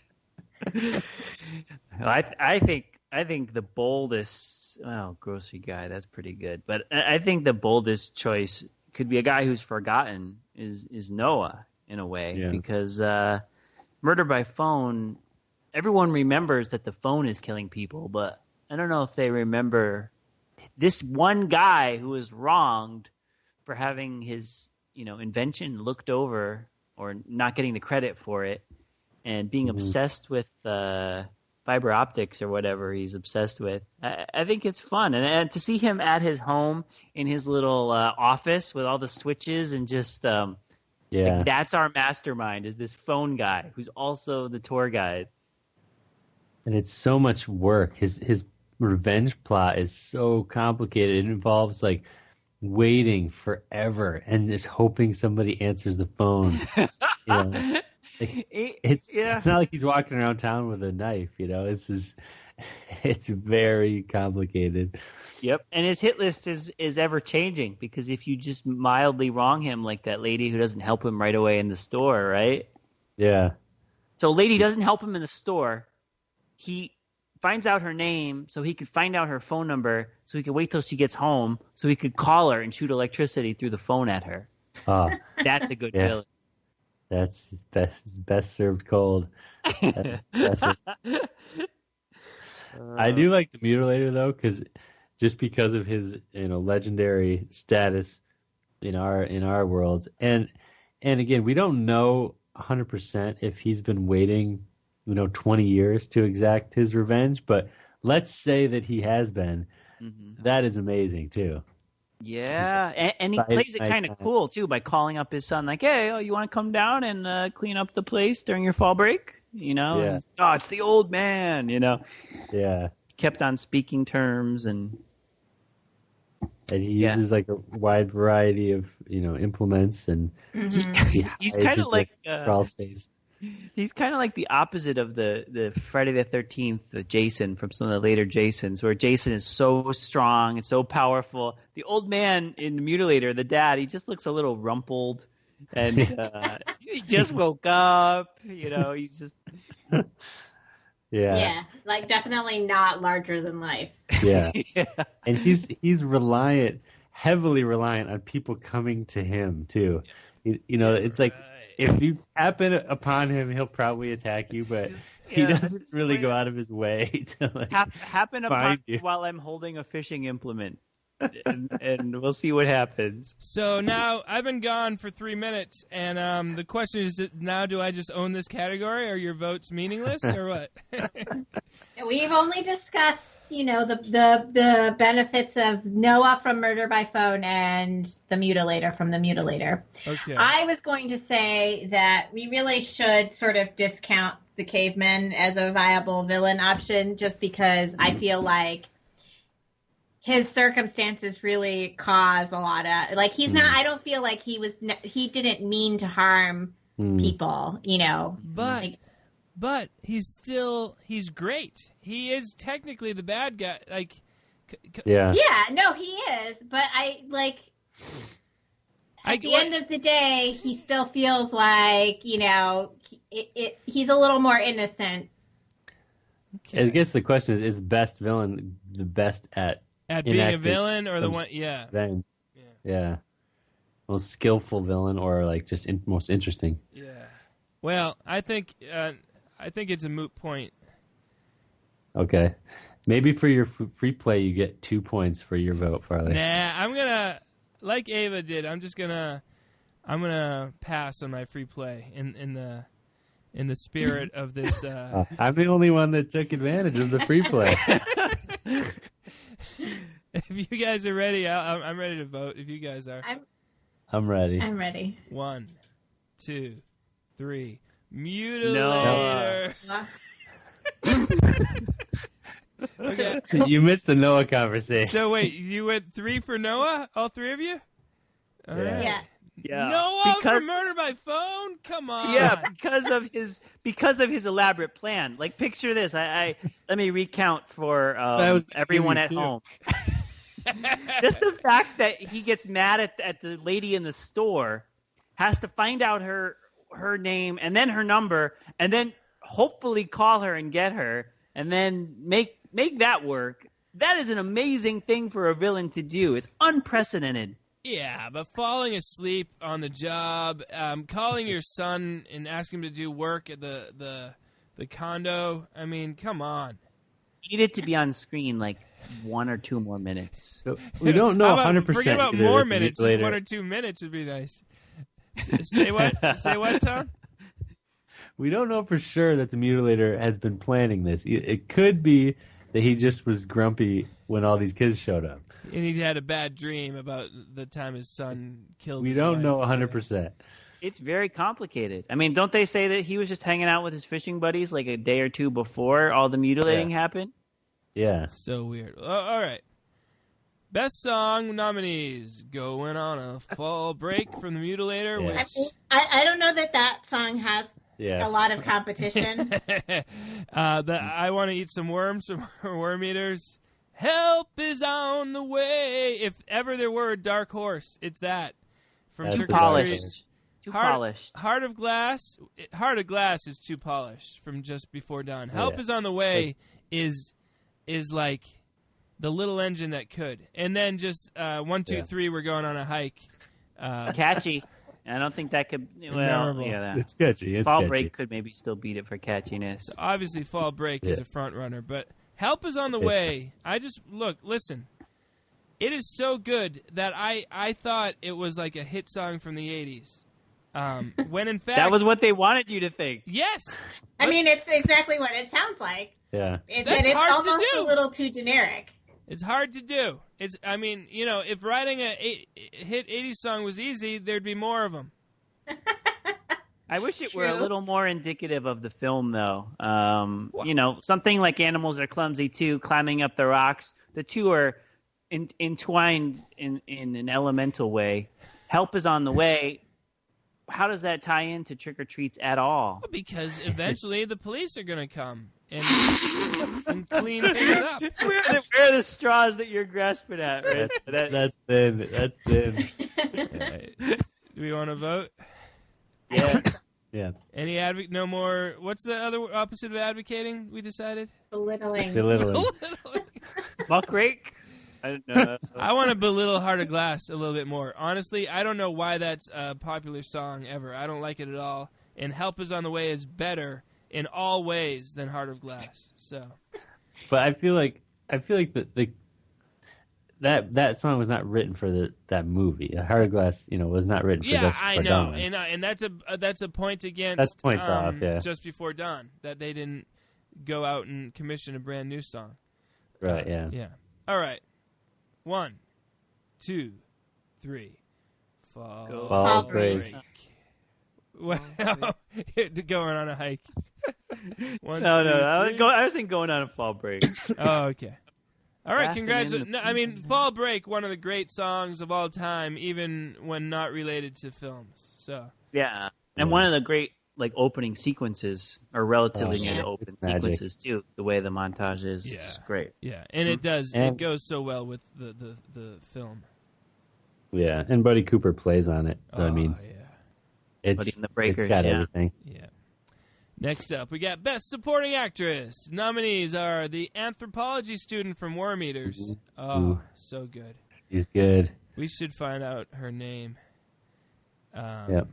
I think the boldest grocery guy, that's pretty good. But I think the boldest choice could be a guy who's forgotten is Noah in a way because murder by phone, everyone remembers that the phone is killing people, but I don't know if they remember this one guy who was wronged for having his invention looked over or not getting the credit for it and being obsessed with fiber optics or whatever he's obsessed with. I think it's fun. And to see him at his home in his little office with all the switches and just like, that's our mastermind is this phone guy who's also the tour guide. And it's so much work. His revenge plot is so complicated. It involves like waiting forever and just hoping somebody answers the phone. It's not like he's walking around town with a knife, it's very complicated. Yep. And his hit list is ever changing because if you just mildly wrong him, like that lady who doesn't help him right away in the store, right? Yeah. So lady doesn't help him in the store. He finds out her name so he could find out her phone number so he could wait till she gets home so he could call her and shoot electricity through the phone at her. Oh, that's a good villain. That's best served cold. I do like the Mutilator though, because of his legendary status in our worlds, and again we don't know 100% if he's been waiting 20 years to exact his revenge, but let's say that he has been. Mm-hmm. That is amazing too. Yeah, and he plays it kind of cool too by calling up his son, like, "Hey, you want to come down and clean up the place during your fall break?" Yeah. And, it's the old man. Yeah. Kept on speaking terms, and And he uses like a wide variety of implements, and he's kind of like crawl space. He's kind of like the opposite of the Friday the 13th, the Jason from some of the later Jasons, where Jason is so strong and so powerful. The old man in the Mutilator, the dad, he just looks a little rumpled, and he just woke up. He's just yeah, like definitely not larger than life. Yeah, and he's heavily reliant on people coming to him too. It's like. If you happen upon him, he'll probably attack you, but he doesn't really go out of his way to happen upon you while I'm holding a fishing implement, and we'll see what happens. So now I've been gone for 3 minutes, and the question is: now do I just own this category? Are your votes meaningless, or what? We've only discussed, the benefits of Noah from Murder by Phone and the Mutilator from the Mutilator. Okay. I was going to say that we really should sort of discount the caveman as a viable villain option, just because I feel like his circumstances really cause a lot of, like, he's not, I don't feel like he didn't mean to harm people, But he's great. He is technically the bad guy. Like, yeah, no, he is. But at the end of the day, he still feels like he's a little more innocent. Okay. I guess the question is best villain the best at being a villain, or the one? Yeah. Yeah. Most skillful villain, or like just most interesting. Yeah. Well, I think it's a moot point. Okay. Maybe for your free play, you get 2 points for your vote, Farley. Nah, I'm gonna, like Ava did. I'm gonna pass on my free play in the spirit of this. I'm the only one that took advantage of the free play. If you guys are ready, I'm ready to vote. If you guys are, I'm ready. I'm ready. 1, 2, 3. Mutilator. No. Okay. You missed the Noah conversation. So wait, you went 3 for Noah? All 3 of you? All right. Yeah. Noah for Murder by Phone? Come on. Yeah, because of his elaborate plan. Like, picture this. I let me recount for everyone at home. Just the fact that he gets mad at the lady in the store, has to find out her name and then her number, and then hopefully call her and get her, and then make that work. That is an amazing thing for a villain to do. It's unprecedented. Yeah, but falling asleep on the job, calling your son and asking him to do work at the condo. I mean, come on. You need it to be on screen like 1 or 2 more minutes. So we don't know 100%. Forget about more minutes. Just 1 or 2 minutes would be nice. Say what? Say what, Tom? We don't know for sure that the Mutilator has been planning this. It could be that he just was grumpy when all these kids showed up. And he had a bad dream about the time his son killed his We don't wife. know 100%. It's very complicated. I mean, don't they say that he was just hanging out with his fishing buddies like a day or 2 before all the mutilating happened? Yeah. So weird. All right. Best song nominees: Going on a Fall Break from the Mutilator. Yeah. Which I don't know that song has a lot of competition. I Want to Eat Some Worms from Worm Eaters. Help is on the way. If ever there were a dark horse, it's that. From That's Too polished. Too polished. Heart of Glass is too polished from Just Before Dawn. Help is on the way is like the little engine that could. And then just 1, 2, 3, we're going on a hike. Catchy. I don't think that could. Well, yeah, it's catchy. Fall Break could maybe still beat it for catchiness. So obviously, Fall Break is a front runner, but Help is on the way. Listen. It is so good that I thought it was like a hit song from the 80s. When in fact... That was what they wanted you to think. Yes! I mean, it's exactly what it sounds like. Yeah. It's almost a little too generic. It's hard to do. If writing a hit 80s song was easy, there'd be more of them. I wish it were a little more indicative of the film, though. Something like Animals Are Clumsy Too, Climbing Up the Rocks. The two are entwined in an elemental way. Help is on the way. How does that tie into Trick or Treats at all? Because eventually the police are going to come and clean things up. Where are the straws that you're grasping at, right? That's thin. That's thin. Do we want to vote? Yeah. Yeah. Any no more. What's the other opposite of advocating? We decided Belittling. Muckrake. I don't know. I want to belittle Heart of Glass a little bit more. Honestly, I don't know why that's a popular song ever. I don't like it at all. And Help Is on the Way is better in all ways than Heart of Glass. So, but I feel like that song was not written for that movie. Heart of Glass, was not written for Just Before Dawn. And that's a point against. That's points off. Yeah. Just Before Dawn, that they didn't go out and commission a brand new song. Right. Yeah. Yeah. All right. 1, 2, 3. Fall break. Wow. Going on a hike. No. I was thinking going on a fall break. Oh, okay. All right, congratulations. No, I mean, Fall Break, one of the great songs of all time, even when not related to films. So yeah, and one of the great opening sequences, or relatively near the open sequences too. The way the montage is great. Yeah, and it does. It goes so well with the film. Yeah, and Buddy Cooper plays on it. So, it's got everything. Yeah. Next up, we got Best Supporting Actress. Nominees are the anthropology student from Worm Eaters. Oh, so good. He's good. We should find out her name. Yep.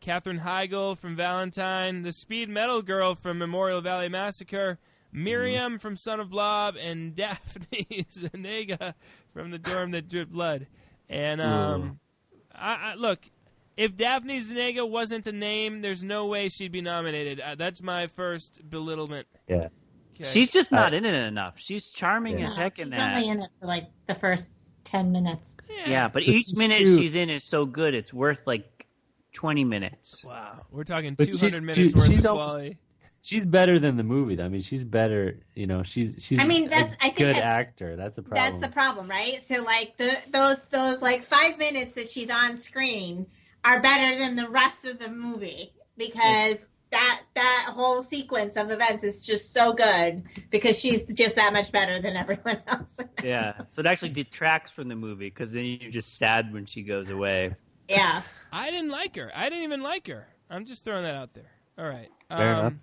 Katherine Heigl from Valentine, the speed metal girl from Memorial Valley Massacre, Miriam from Son of Blob, and Daphne Zanega from The Dorm That Dripped Blood. And I look, if Daphne Zanega wasn't a name, there's no way she'd be nominated. That's my first belittlement. Yeah. Okay. She's just not in it enough. She's charming as heck in that. She's only in it for the first 10 minutes. Yeah, but each minute she's in is so good, it's worth 20 minutes. Wow. We're talking 200 minutes worth of quality. She's better than the movie, though. I mean, she's better. She's a good actor. That's the problem. That's the problem, right? So, those 5 minutes that she's on screen are better than the rest of the movie because that whole sequence of events is just so good because she's just that much better than everyone else. Yeah. So it actually detracts from the movie because then you're just sad when she goes away. Yeah. I didn't like her. I didn't even like her. I'm just throwing that out there. All right. Fair enough.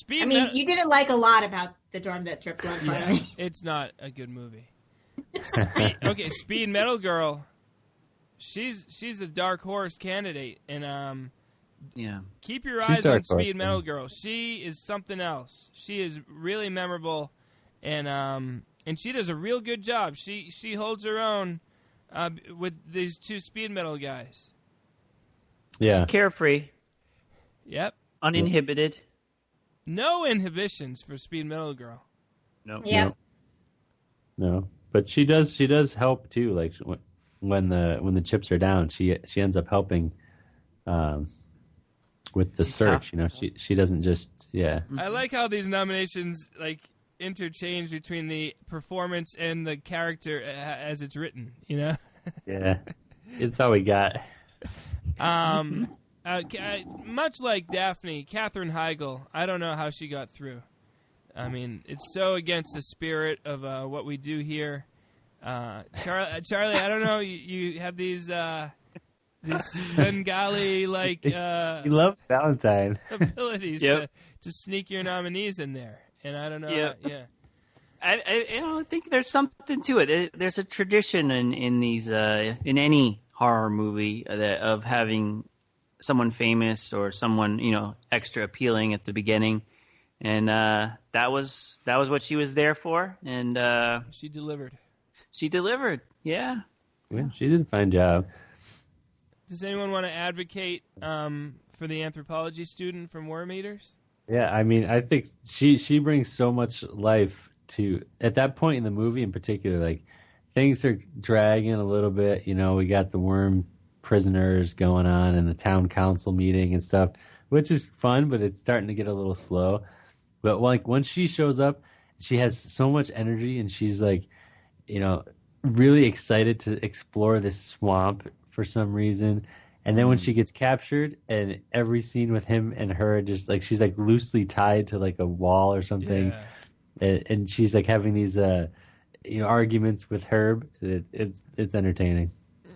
You didn't like a lot about The Dorm That Dripped Blood, finally. It's not a good movie. Speed Metal Girl. She's a dark horse candidate, and keep your eyes on Speed Metal Girl. She is something else. She is really memorable, and she does a real good job. She holds her own with these two speed metal guys. Yeah, she's carefree. Yep, uninhibited. No inhibitions for Speed Metal Girl. No. Yeah. No, but she does help too. Like when the chips are down, she ends up helping with the search. Tough. She doesn't just I like how these nominations interchange between the performance and the character as it's written. Yeah, it's all we got. Much like Daphne, Katherine Heigl, I don't know how she got through. I mean, it's so against the spirit of what we do here. Charlie, I don't know. You have these Bengali you love Valentine abilities to sneak your nominees in there, and I don't know. I think there's something to it. There's a tradition in these in any horror movie of having someone famous or someone extra appealing at the beginning, and that was what she was there for, and she delivered. Yeah, she did a fine job. Does anyone want to advocate for the anthropology student from Worm Eaters? Yeah, I mean, I think she brings so much life to at that point in the movie in particular. Things are dragging a little bit. We got the worm prisoners going on and the town council meeting and stuff, which is fun, but it's starting to get a little slow. But once she shows up, she has so much energy, and she's really excited to explore this swamp for some reason. And then when she gets captured, and every scene with him and her, just like she's like loosely tied to like a wall or something, and she's like having these arguments with Herb. It's entertaining.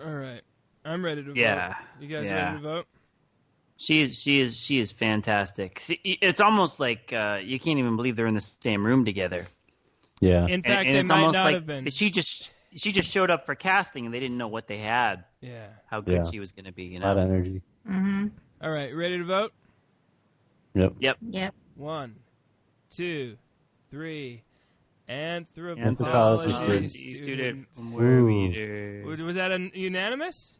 All right, I'm ready to vote. You guys ready to vote? She is fantastic. It's almost like you can't even believe they're in the same room together. Yeah. In fact, and they it's might almost not like have been. She just showed up for casting and they didn't know what they had. Yeah. How good she was going to be. You know. A lot of energy. Mm-hmm. All right, ready to vote? Yep. 1, 2, 3, Anthropology student from Was that a unanimous?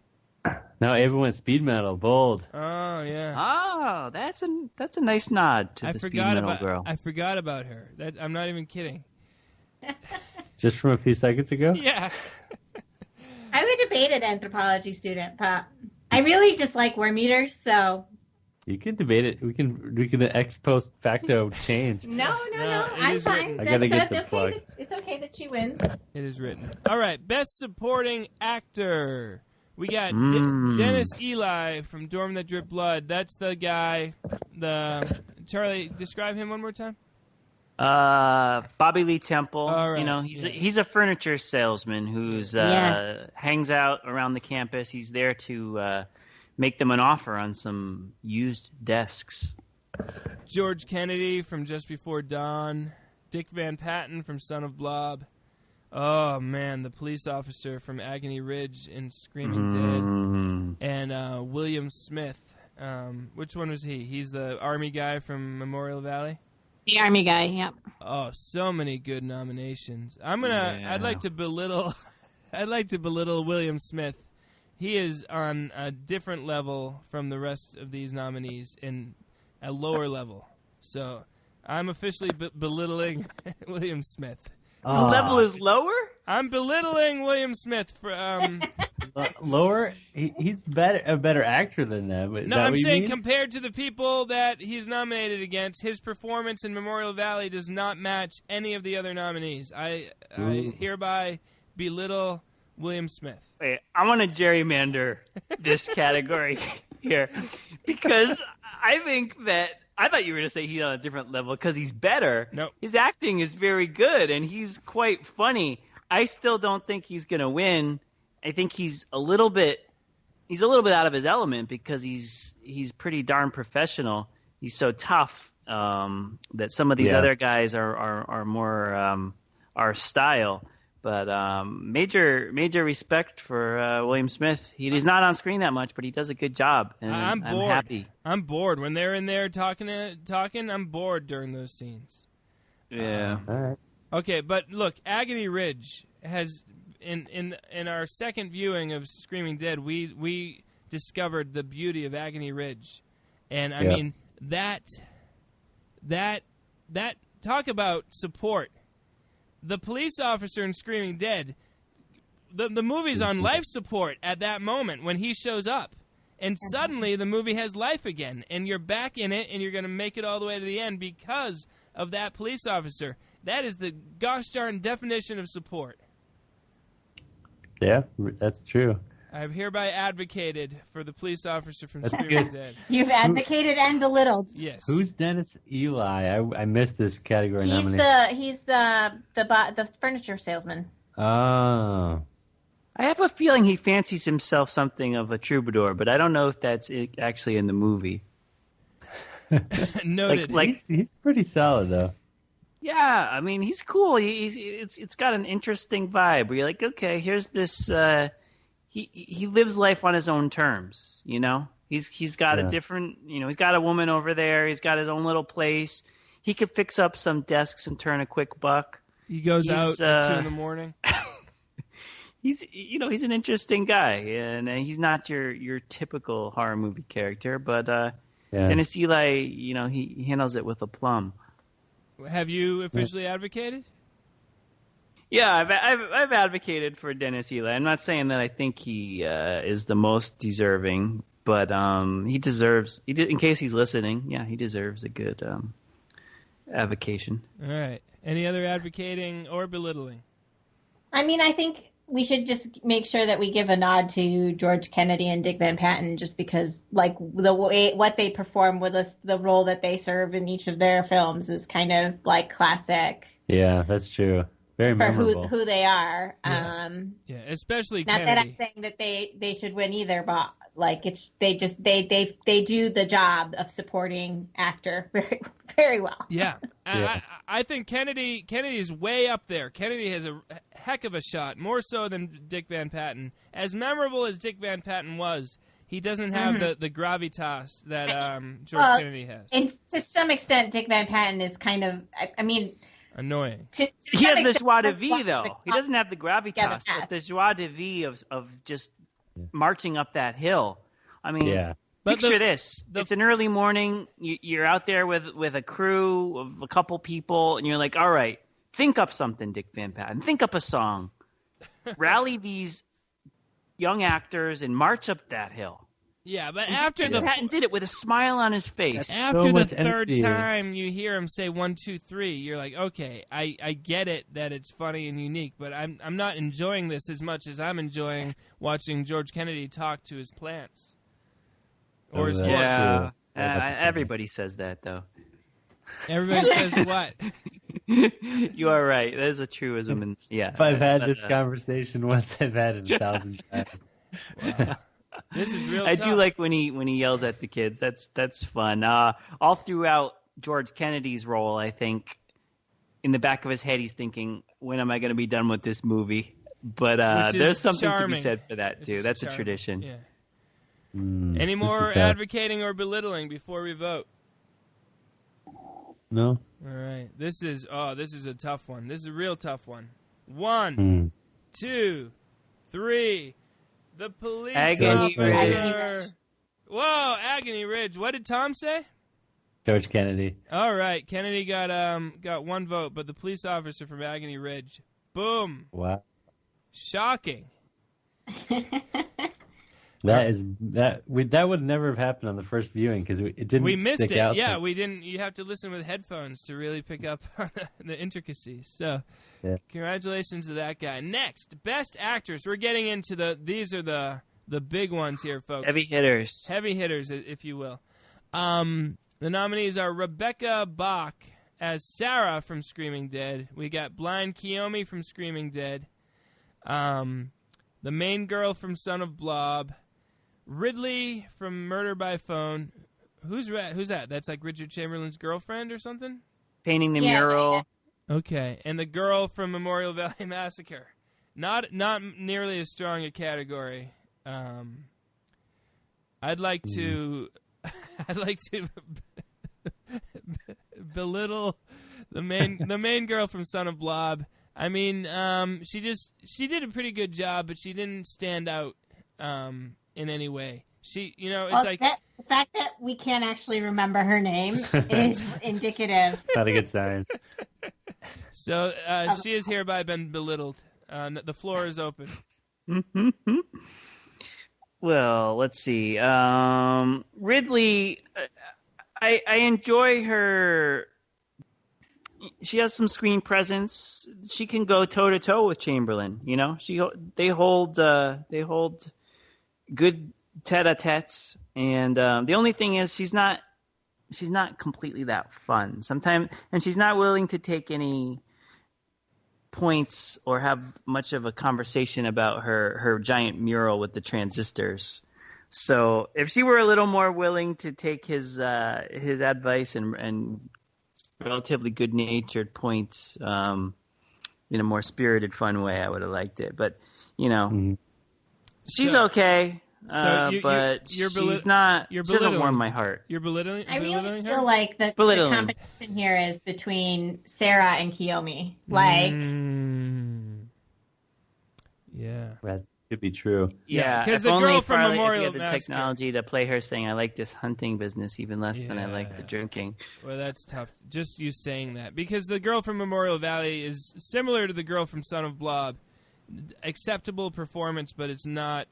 No, everyone went speed metal, bold. Oh yeah. Oh, that's a nice nod to the speed metal girl. I forgot about her. I'm not even kidding. Just from a few seconds ago? Yeah. I would debate an anthropology student, but I really dislike worm eaters, so. You can debate it. We can ex post facto change. No. I'm fine. I gotta get the plug. It's okay that she wins. It is written. All right, best supporting actor. We got Dennis Eli from Dorm That Drip Blood. That's the guy. Charlie, describe him one more time. Bobby Lee Temple. All right. You know, he's a furniture salesman who's hangs out around the campus. He's there to make them an offer on some used desks. George Kennedy from Just Before Dawn. Dick Van Patten from Son of Blob. Oh, man, the police officer from Agony Ridge in Screaming Dead. And William Smith. Which one was he? He's the Army guy from Memorial Valley? The Army guy, yep. Oh, so many good nominations. I'd like to belittle William Smith. He is on a different level from the rest of these nominees, in a lower level. So I'm officially belittling William Smith. The level is lower? I'm belittling William Smith for lower. He's a better actor than them. No, I'm saying compared to the people that he's nominated against, his performance in Memorial Valley does not match any of the other nominees. I hereby belittle William Smith. Wait, I want to gerrymander this category here because I think that. I thought you were going to say he's on a different level because he's better. Nope. His acting is very good, and he's quite funny. I still don't think he's going to win. I think he's a little bit out of his element because he's pretty darn professional. He's so tough that some of these other guys are more our style. But major respect for William Smith. He's not on screen that much, but he does a good job. And I'm bored. I'm happy. I'm bored when they're in there talking. I'm bored during those scenes. Yeah. All right. Okay, but look, Agony Ridge has in our second viewing of Screaming Dead, we discovered the beauty of Agony Ridge, and I mean that talk about support. The police officer in Screaming Dead, the movie's on life support at that moment when he shows up. And suddenly the movie has life again, and you're back in it, and you're going to make it all the way to the end because of that police officer. That is the gosh darn definition of support. Yeah, that's true. I've hereby advocated for the police officer from Screaming Dead. You've advocated and belittled. Yes. Who's Dennis Eli? I missed this category. He's the furniture salesman. Oh. I have a feeling he fancies himself something of a troubadour, but I don't know if that's actually in the movie. Noted. He's pretty solid though. Yeah, I mean he's cool. It's got an interesting vibe where you're like, okay, here's this. He lives life on his own terms, you know. He's got a different, he's got a woman over there. He's got his own little place. He could fix up some desks and turn a quick buck. He goes out at 2 a.m. He's an interesting guy, and he's not your typical horror movie character. But Dennis Eli, he handles it with aplomb. Have you officially advocated? Yeah, I've advocated for Dennis Eli. I'm not saying that I think he is the most deserving, but he deserves. In case he's listening, he deserves a good avocation. All right. Any other advocating or belittling? I mean, I think we should just make sure that we give a nod to George Kennedy and Dick Van Patten, just because like the way what they perform with us, the role that they serve in each of their films is kind of like classic. Yeah, that's true. Very memorable. For who they are. Yeah, especially not Kennedy. that I'm saying that they should win either, but like they do the job of supporting actor very very well. Yeah. I think Kennedy is way up there. Kennedy has a heck of a shot, more so than Dick Van Patten. As memorable as Dick Van Patten was, he doesn't have the gravitas that George Kennedy has. And to some extent, Dick Van Patten is kind of, I mean... annoying. He has the joie de vivre, though. He doesn't have the gravitas, but the joie de vivre of just marching up that hill. I mean, picture this. It's an early morning. You're out there with a crew of a couple people, and you're like, all right, think up something, Dick Van Patten. Think up a song. Rally these young actors and march up that hill. Yeah, but after Patton did it with a smile on his face. After the third time you hear him say 1, 2, 3, you're like, okay, I get it that it's funny and unique, but I'm not enjoying this as much as I'm enjoying watching George Kennedy talk to his plants. Or his horse. Yeah, everybody says that though. Everybody says what? You are right. That is a truism, and If I've had this conversation once, I've had it 1,000 times. Wow. This is real. I tough. do like when he yells at the kids. That's fun. All throughout George Kennedy's role, I think in the back of his head he's thinking, "When am I going to be done with this movie?" But there's something to be said for that too. That's a tradition. Yeah. Any more advocating or belittling before we vote? No. All right. This is a tough one. This is a real tough one. 1, 2, 3. The police Agony officer. Whoa, Agony Ridge. What did Tom say? George Kennedy. All right, Kennedy got one vote, but the police officer from Agony Ridge. Boom. Wow. Shocking. That would never have happened on the first viewing because it didn't. We missed stick it. out. Yeah, we didn't. You have to listen with headphones to really pick up on the intricacies. So, congratulations to that guy. Next, best actors. We're getting into these are the big ones here, folks. Heavy hitters. Heavy hitters, if you will. The nominees are Rebecca Bach as Sarah from Screaming Dead. We got Blind Kiyomi from Screaming Dead. The main girl from Son of Blob. Ridley from Murder by Phone. Who's that? That's like Richard Chamberlain's girlfriend or something? Painting the mural. Okay. And the girl from Memorial Valley Massacre. Not nearly as strong a category. I'd like to belittle the main girl from Son of Blob. I mean, she did a pretty good job, but she didn't stand out in any way. The fact that we can't actually remember her name is indicative. Not a good sign. So she has hereby been belittled. The floor is open. Well, let's see. Ridley, I enjoy her. She has some screen presence. She can go toe to toe with Chamberlain. You know, they hold good tete-a-tetes, and the only thing is she's not completely that fun sometimes, and she's not willing to take any points or have much of a conversation about her giant mural with the transistors. So if she were a little more willing to take his advice and relatively good-natured points in a more spirited, fun way, I would have liked it. But she's okay. But she's not. She doesn't warm my heart. You're belittling. I really feel like the competition here is between Sarah and Kiyomi. Yeah, that could be true. Yeah, because the girl from Memorial if you had the technology to play her saying, "I like this hunting business even less than I like the drinking." Well, that's tough. Just you saying that, because the girl from Memorial Valley is similar to the girl from Son of Blob. Acceptable performance, but it's not.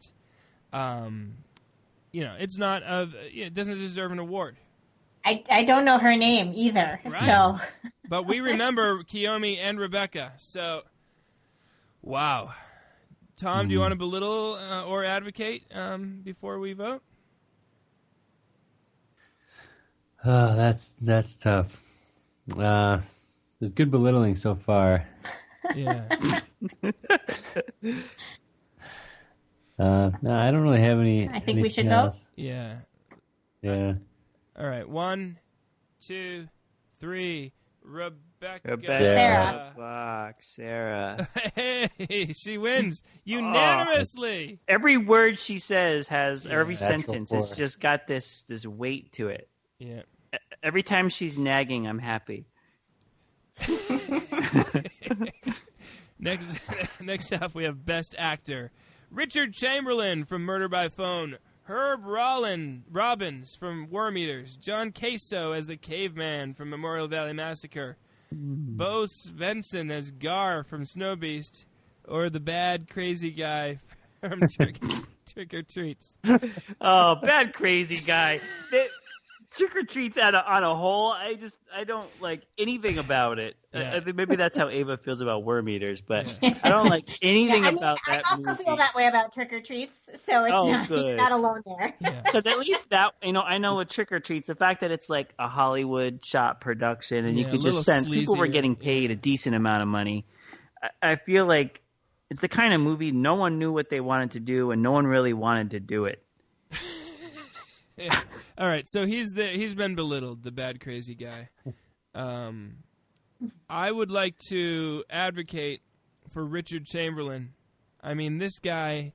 It's not it doesn't deserve an award. I don't know her name either, right. So. But we remember Kiyomi and Rebecca. So, wow, Tom, do you want to belittle or advocate before we vote? That's tough. There's good belittling so far. Yeah. No, I don't really have any. I think we should vote. Yeah. Yeah. All right. 1, 2, 3. Rebecca. Sarah. Sarah. Hey, she wins unanimously. Every word she says has, every sentence, it's just got this weight to it. Yeah. Every time she's nagging, I'm happy. Next up, we have Best Actor. Richard Chamberlain from Murder by Phone. Herb Robbins from Worm Eaters. John Caso as the Caveman from Memorial Valley Massacre. Bo Svensson as Gar from Snowbeast. Or the bad crazy guy from Trick or Treats. Oh, bad crazy guy. Trick or Treats on a whole, I don't like anything about it. Yeah. I think maybe that's how Ava feels about Worm Eaters, but I don't like anything about that I also feel that way about Trick or Treats, so it's you're not alone there. Because at least that, I know with Trick or Treats, the fact that it's like a Hollywood shot production, and you could just sense people were getting paid a decent amount of money. I feel like it's the kind of movie no one knew what they wanted to do, and no one really wanted to do it. Yeah. All right, so he's been belittled, the bad crazy guy. I would like to advocate for Richard Chamberlain. I mean, this guy,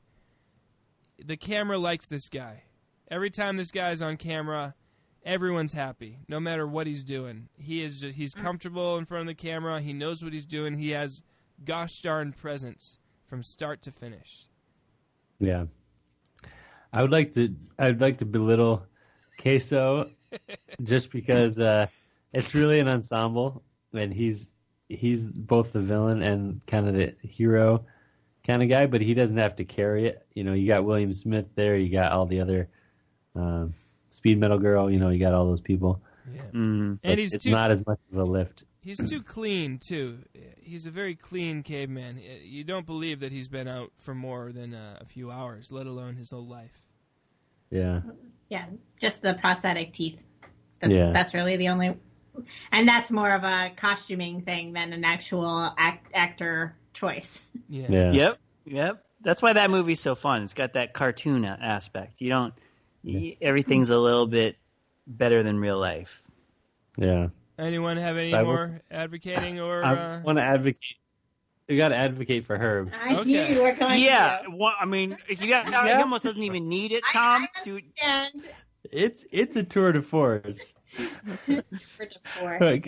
the camera likes this guy. Every time this guy's on camera, everyone's happy, no matter what he's doing. He's comfortable in front of the camera. He knows what he's doing. He has gosh darn presence from start to finish. Yeah. I'd like to belittle Caso just because it's really an ensemble, and he's both the villain and kind of the hero kind of guy, but he doesn't have to carry it. You got William Smith there, you got all the other Speed Metal Girl, you got all those people. Yeah. And it's not as much of a lift. He's too clean, too. He's a very clean caveman. You don't believe that he's been out for more than a few hours, let alone his whole life. Yeah. Yeah, just the prosthetic teeth. That's really the only... And that's more of a costuming thing than an actual actor choice. Yeah. Yep. That's why that movie's so fun. It's got that cartoon aspect. Everything's a little bit better than real life. Yeah. Anyone have any more advocating or? I want to advocate. You got to advocate for Herb. I knew you were going to. Well, I mean, he almost doesn't even need it, Tom. Dude, it's a tour de force. Look,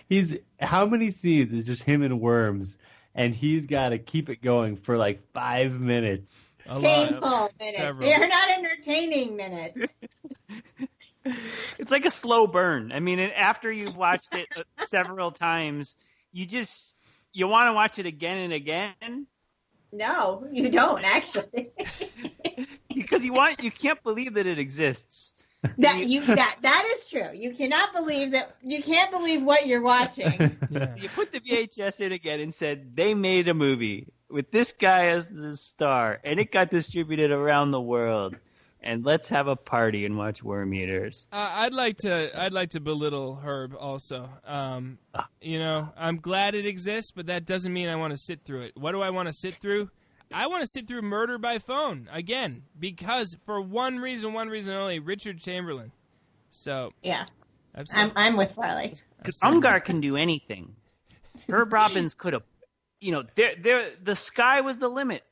he's how many scenes is just him and worms, and he's got to keep it going for like 5 minutes. Painful minutes. They're not entertaining minutes. It's like a slow burn. I mean, after you've watched it several times, you want to watch it again and again. No, you don't actually. Because you can't believe that it exists. That is true. You cannot believe that. You can't believe what you're watching. Yeah. You put the VHS in again and said they made a movie with this guy as the star, and it got distributed around the world. And let's have a party and watch Worm Eaters. I'd like to belittle Herb also. I'm glad it exists, but that doesn't mean I want to sit through it. What do I want to sit through? I want to sit through Murder by Phone again, because for one reason only, Richard Chamberlain. So yeah, I'm with Riley. Because Ungar can do anything. Herb Robbins could have, the sky was the limit.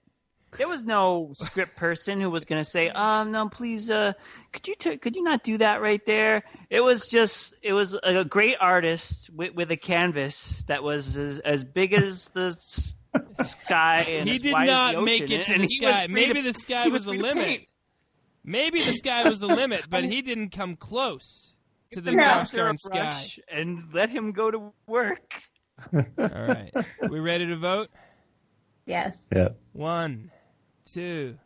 There was no script person who was going to say, no, please, could you not do that right there? It was a great artist with a canvas that was as big as the sky and he as did wide not as the ocean. make it to the sky. Maybe the sky was the limit. Maybe the sky was the limit, but he didn't come close to the gosh darn sky. And let him go to work. All right. We ready to vote? Yes. Yeah. 1, 2,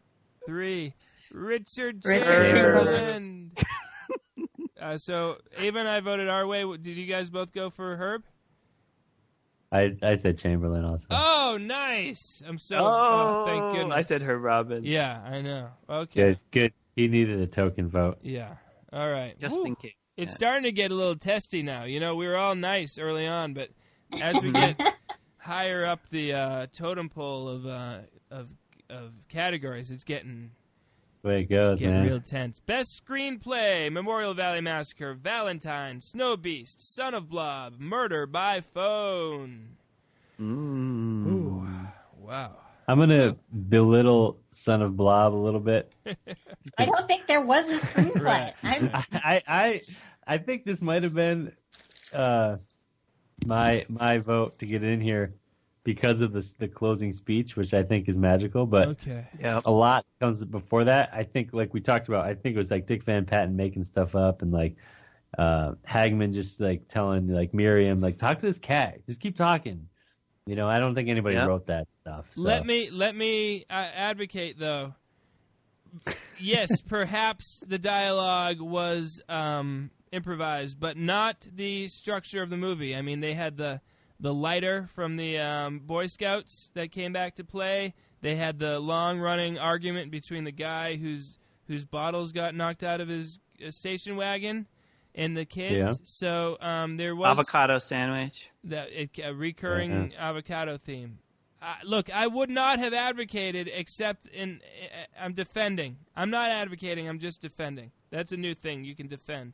3. Richard Chamberlain. So Ava and I voted our way. Did you guys both go for Herb? I said Chamberlain also. Oh, nice! I'm so thank goodness. I said Robbins. Yeah, I know. Okay, good. He needed a token vote. Yeah. All right. Just in case. It's starting to get a little testy now. You know, we were all nice early on, but as we get higher up the totem pole of categories, it's getting the way it goes, man. Real tense. Best screenplay: Memorial Valley Massacre, Valentine, Snowbeast, Son of Blob, Murder by Phone. Ooh, wow. I'm gonna belittle Son of Blob a little bit. I don't think there was a screenplay. Right. I think this might have been my vote to get in here because of the closing speech, which I think is magical. But a lot comes before that. I think, like we talked about, I think it was like Dick Van Patten making stuff up, and like Hagman just like telling like Miriam, like, talk to this cat, just keep talking. You know, I don't think anybody wrote that stuff. So. Let me advocate, though. Yes, perhaps the dialogue was improvised, but not the structure of the movie. I mean, they had the lighter from the Boy Scouts that came back to play. They had the long-running argument between the guy whose bottles got knocked out of his station wagon and the kids. Yeah. So there was avocado sandwich. A recurring avocado theme. Look, I would not have advocated except I'm defending. I'm not advocating. I'm just defending. That's a new thing. You can defend.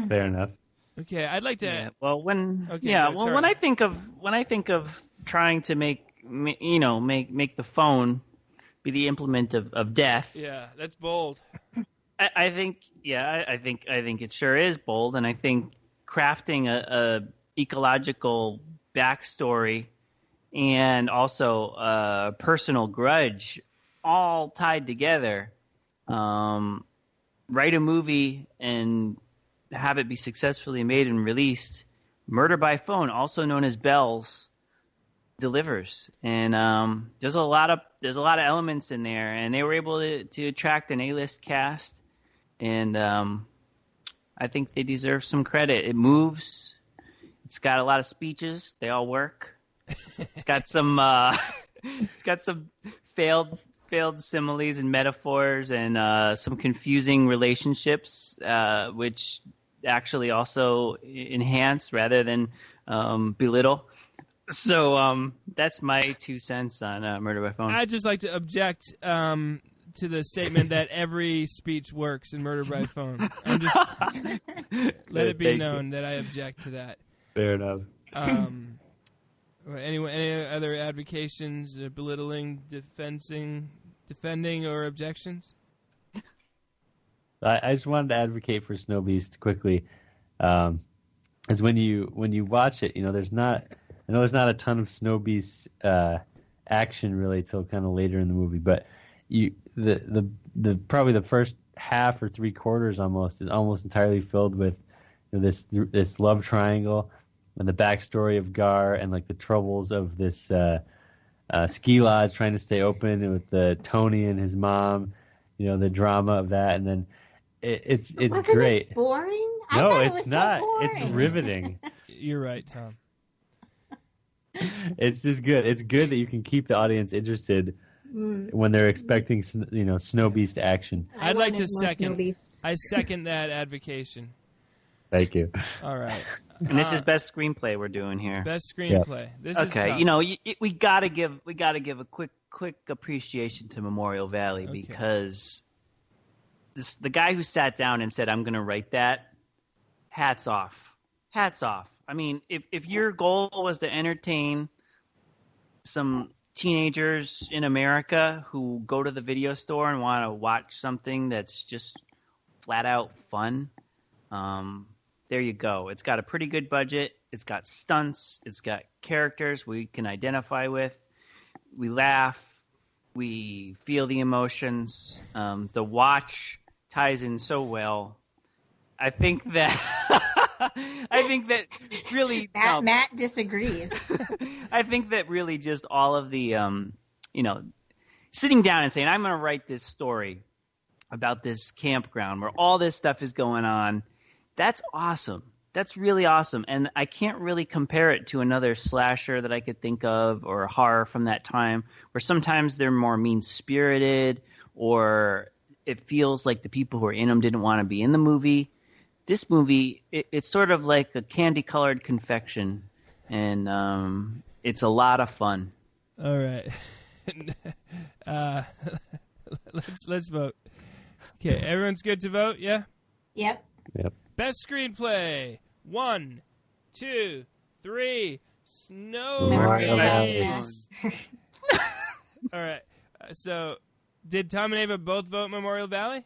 Fair enough. Okay, I'd like to. Yeah. Well, when I think of trying to make the phone be the implement of death. Yeah, that's bold. I think it sure is bold, and I think crafting a ecological backstory and also a personal grudge all tied together. Write a movie and have it be successfully made and released. Murder by Phone, also known as Bells, delivers, and there's a lot of elements in there, and they were able to attract an A-list cast, and I think they deserve some credit. It moves. It's got a lot of speeches. They all work. It's got some failed similes and metaphors, and some confusing relationships, which actually also enhance rather than belittle. So that's my 2 cents on Murder by Phone. I'd just like to object to the statement that every speech works in Murder by Phone. Let it be known that I object to that. Fair enough. Any other advocations, belittling, defending, or objections? I just wanted to advocate for Snowbeast quickly, as when you watch it, there's not a ton of Snowbeast action really till kind of later in the movie, but the probably the first half or 3/4 almost is almost entirely filled with this love triangle and the backstory of Gar and like the troubles of this ski lodge trying to stay open, and with the Tony and his mom, the drama of that, and then it's Wasn't great. It boring? No, it's not. So it's riveting. You're right, Tom. It's just good. It's good that you can keep the audience interested when they're expecting, Snowbeast action. I'd like to second that advocation. Thank you. All right. And this is best screenplay we're doing here. Best screenplay. Yep. This is okay. tough. We gotta give a quick appreciation to Memorial Valley, because the guy who sat down and said, "I'm going to write that," hats off. I mean, if your goal was to entertain some teenagers in America who go to the video store and want to watch something that's just flat out fun, there you go. It's got a pretty good budget. It's got stunts. It's got characters we can identify with. We laugh. We feel the emotions. The watch ties in so well. I think that really Matt disagrees. I think that really just all of the sitting down and saying, I'm going to write this story about this campground where all this stuff is going on. That's awesome. That's really awesome. And I can't really compare it to another slasher that I could think of or a horror from that time where sometimes they're more mean-spirited or it feels like the people who are in them didn't want to be in the movie. This movie, it's sort of like a candy-colored confection, and it's a lot of fun. All right. Let's vote. Okay, everyone's good to vote, yeah? Yep. Best screenplay. 1, 2, 3. Snowbeast. All right. So, did Tom and Ava both vote Memorial Valley?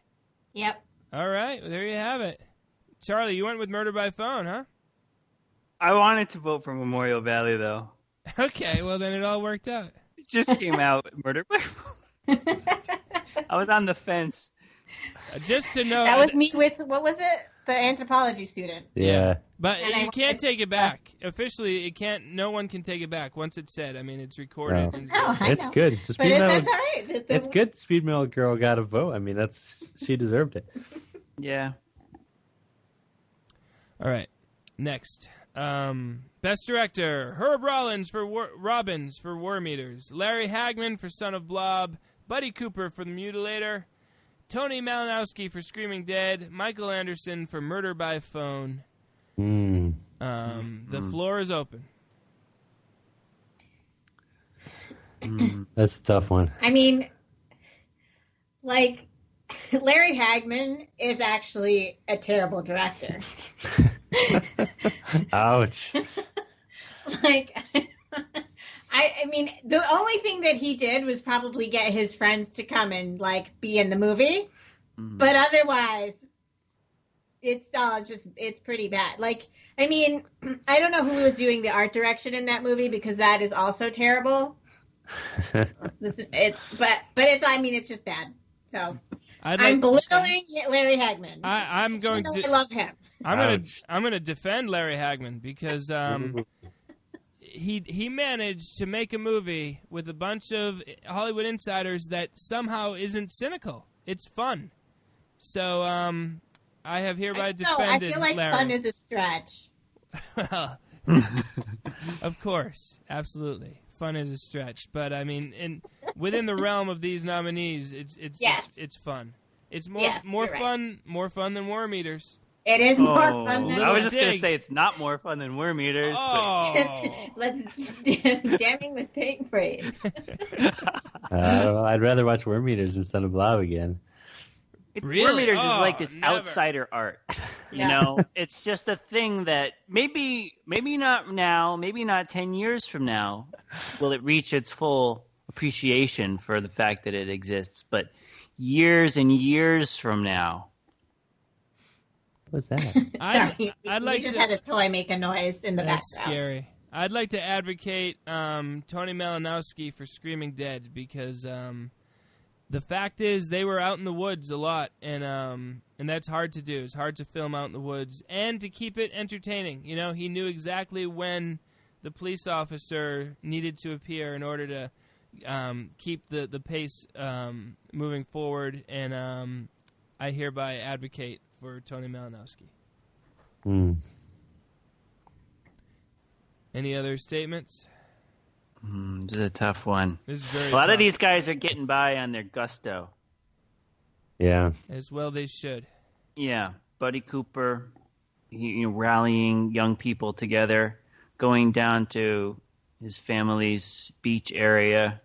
Yep. All right. Well, there you have it. Charlie, you went with Murder by Phone, huh? I wanted to vote for Memorial Valley, though. Okay. Well, then it all worked out. It just came out. Murder by Phone. I was on the fence. Just to know. That was me with, what was it? The anthropology student. Yeah. But you can't take it back. Officially, it can't. No one can take it back once it's said. I mean, it's recorded. No. It's good. But that's all right. It's good. Speed Mill Girl got a vote. I mean, she deserved it. Yeah. All right. Next. Best Director. Herb Robbins for War Meters. Larry Hagman for Son of Blob. Buddy Cooper for The Mutilator. Tony Malanowski for Screaming Dead. Michael Anderson for Murder by Phone. The floor is open. That's a tough one. I mean, like, Larry Hagman is actually a terrible director. Ouch. Like, I mean, the only thing that he did was probably get his friends to come and, like, be in the movie. But otherwise, it's pretty bad. Like, I mean, I don't know who was doing the art direction in that movie because that is also terrible. It's just bad. So I'm belittling Larry Hagman. I'm going to. I love him. I'm going to defend Larry Hagman because he managed to make a movie with a bunch of Hollywood insiders that somehow isn't cynical. It's fun. So I have hereby defended I feel like Larry. fun is a stretch. Well, of course, absolutely, fun is a stretch. But I mean, within the realm of these nominees, it's fun. It's more fun than War Meters. It is more fun than I was just going to say it's not more fun than War Meters. Damning with paint praise. I'd rather watch Worm Eaters instead of Blob again. Really? Worm Eaters is like this outsider art. You know, it's just a thing that maybe not now, maybe not 10 years from now will it reach its full appreciation for the fact that it exists, but years and years from now. What's that? Sorry, we just had a toy make a noise in the background. That's scary. I'd like to advocate Tony Malanowski for Screaming Dead because the fact is they were out in the woods a lot, and that's hard to do. It's hard to film out in the woods and to keep it entertaining. You know, he knew exactly when the police officer needed to appear in order to keep the pace moving forward, and I hereby advocate for Tony Malanowski. Any other statements? This is a tough one. This is very a lot tough. of these guys are getting by on their gusto. Yeah. As well they should. Yeah. Buddy Cooper, rallying young people together, going down to his family's beach area.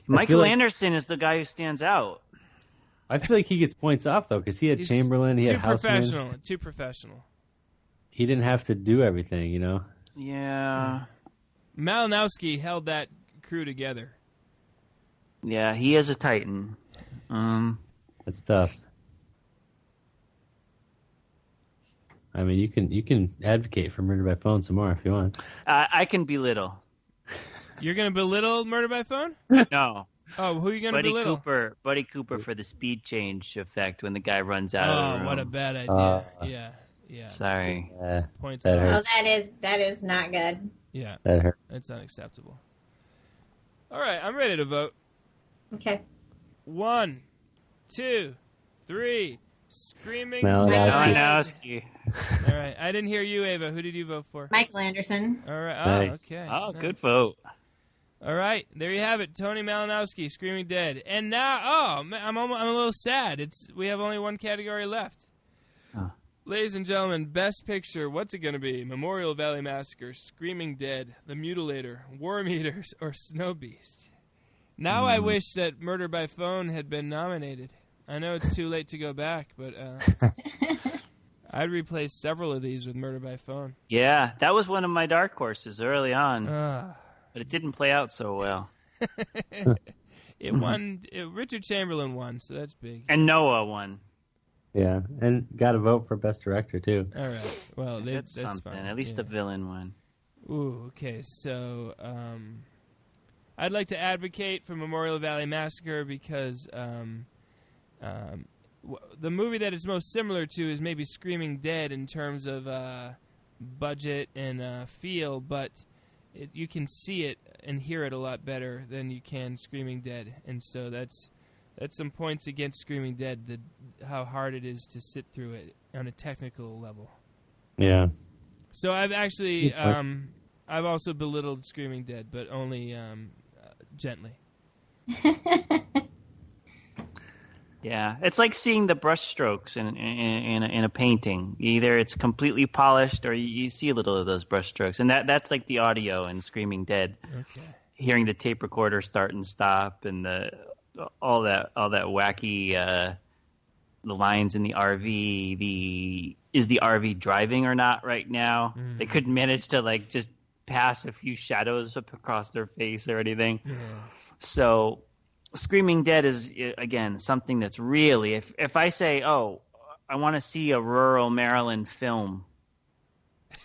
Michael Anderson is the guy who stands out. I feel like he gets points off, though, because he had Chamberlain, he had Houseman. Too professional. He didn't have to do everything, you know? Yeah. Malanowski held that crew together. Yeah, he is a titan. That's tough. I mean, you can advocate for Murder by Phone some more if you want. I can belittle. You're going to belittle Murder by Phone? No. Oh, who are you going to belittle? Buddy Cooper for the speed change effect when the guy runs out of the room. Oh, what a bad idea. Yeah. Sorry. Points. That hurts. That is not good. Yeah. That hurt. That's unacceptable. All right, I'm ready to vote. Okay. 1, 2, 3. Screaming Malanowski. All right. I didn't hear you, Ava. Who did you vote for? Michael Anderson. All right. Nice. Okay. Oh, nice. good vote. All right. There you have it. Tony Malanowski, Screaming Dead. And now, I'm a little sad. We have only one category left. Oh. Ladies and gentlemen, Best Picture, what's it going to be? Memorial Valley Massacre, Screaming Dead, The Mutilator, Worm Eaters, or Snowbeast? Now I wish that Murder by Phone had been nominated. I know it's too late to go back, but I'd replace several of these with Murder by Phone. Yeah, that was one of my dark horses early on, but it didn't play out so well. It won. Richard Chamberlain won, so that's big. And Noah won. Yeah, and got a vote for Best Director, too. All right. Well, that's something. Fine. At least the villain won. Ooh, okay. So I'd like to advocate for Memorial Valley Massacre because the movie that it's most similar to is maybe Screaming Dead in terms of budget and feel, but you can see it and hear it a lot better than you can Screaming Dead. And so that's some points against Screaming Dead, how hard it is to sit through it on a technical level. Yeah. So I've actually, I've also belittled Screaming Dead, but only gently. Yeah, it's like seeing the brush strokes in a painting. Either it's completely polished, or you see a little of those brush strokes, and that's like the audio in Screaming Dead. Okay. Hearing the tape recorder start and stop, and all that wacky the lines in the RV. Is the RV driving or not right now? Mm. They couldn't manage to just pass a few shadows up across their face or anything. Yeah. So Screaming Dead is, again, something that's really, if I say, I want to see a rural Maryland film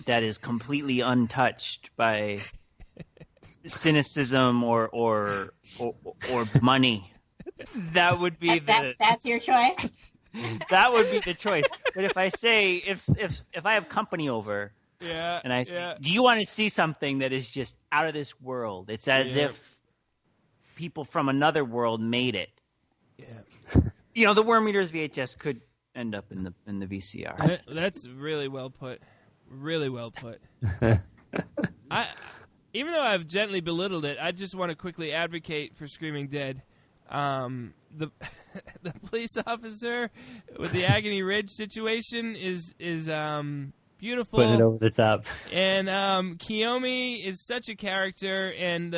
that is completely untouched by cynicism or money, that would be that's your choice. That would be the choice. But if I say, if I have company over, and I say, do you want to see something that is just out of this world? It's as if people from another world made it. Yeah. The Worm Eaters VHS could end up in the VCR. That's really well put. Really well put. Even though I've gently belittled it, I just want to quickly advocate for Screaming Dead. The police officer with the Agony Ridge situation is beautiful. Putting it over the top. And Kiyomi is such a character, and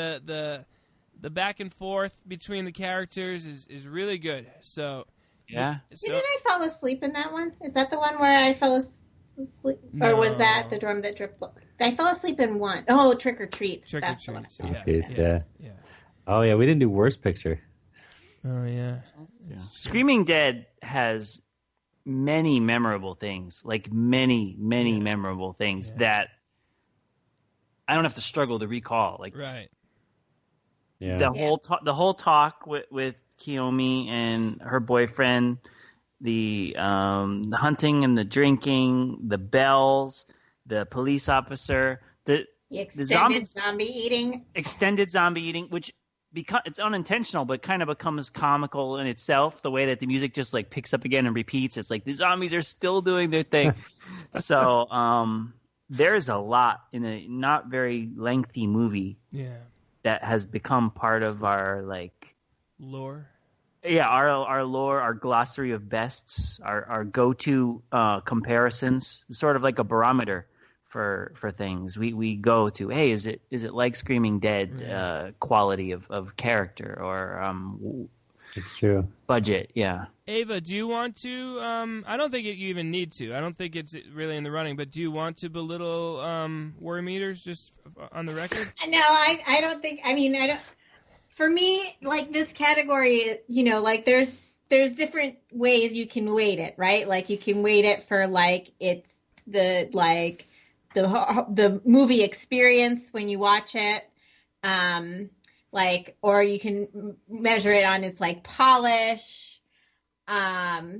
the back and forth between the characters is really good. So yeah. Didn't I fall asleep in that one? Is that the one where I fell asleep? No. Or was that the drum that dripped? I fell asleep in one. Oh, Trick or Treats. Trick or Treats. Yeah. Oh yeah, we didn't do Worst Picture. Oh yeah. Screaming Dead has many memorable things, many memorable things that I don't have to struggle to recall. Right. Yeah. The whole talk with Kiyomi and her boyfriend, the hunting and the drinking, the bells, the police officer, the extended zombie eating, which it's unintentional, but kind of becomes comical in itself. The way that the music just picks up again and repeats. It's like the zombies are still doing their thing. So there's a lot in a not very lengthy movie. Yeah. That has become part of our lore. Yeah, our lore, our glossary of bests, our go-to comparisons, sort of like a barometer for things. We go to, hey, is it like Screaming Dead quality of character or it's true. Budget, yeah. Ava, do you want to I don't think you even need to. I don't think it's really in the running, but do you want to belittle Worm Eaters just on the record? No, I don't think. I don't. For me, this category, there's different ways you can weight it, right? You can weight it for it's the movie experience when you watch it. Or you can measure it on its polish. And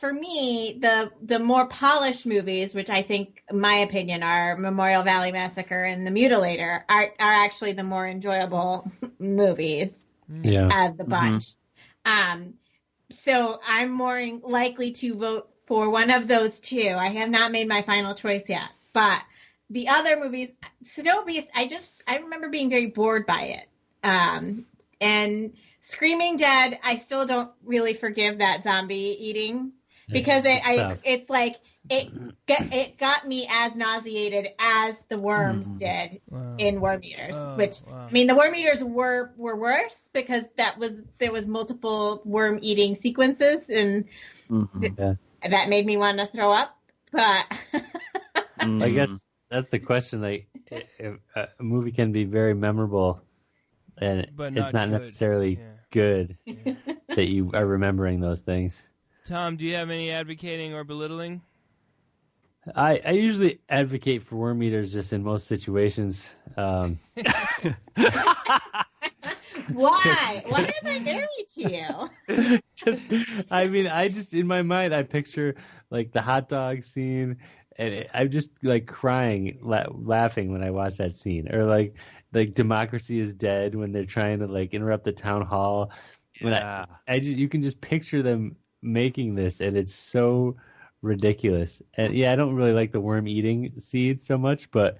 for me, the more polished movies, which I think, in my opinion, are Memorial Valley Massacre and The Mutilator, are actually the more enjoyable movies of the bunch. So I'm more likely to vote for one of those two. I have not made my final choice yet. But the other movies, Snowbeast, I remember being very bored by it. And Screaming Dead, I still don't really forgive that zombie eating because it's like it got me as nauseated as the worms did in Worm Eaters. I mean, the Worm Eaters were worse because there was multiple worm eating sequences and that made me want to throw up. But I guess that's the question. Like, if a movie can be very memorable, and it's not necessarily good that you are remembering those things. Tom, do you have any advocating or belittling? I usually advocate for Worm Eaters just in most situations. Why? Why are they married to you? I mean, I just, in my mind, I picture like the hot dog scene, and I'm just like crying, laughing when I watch that scene. Or like Democracy is Dead when they're trying to like interrupt the town hall. Yeah. You can just picture them making this, and it's so ridiculous. And I don't really like the worm eating scene so much, but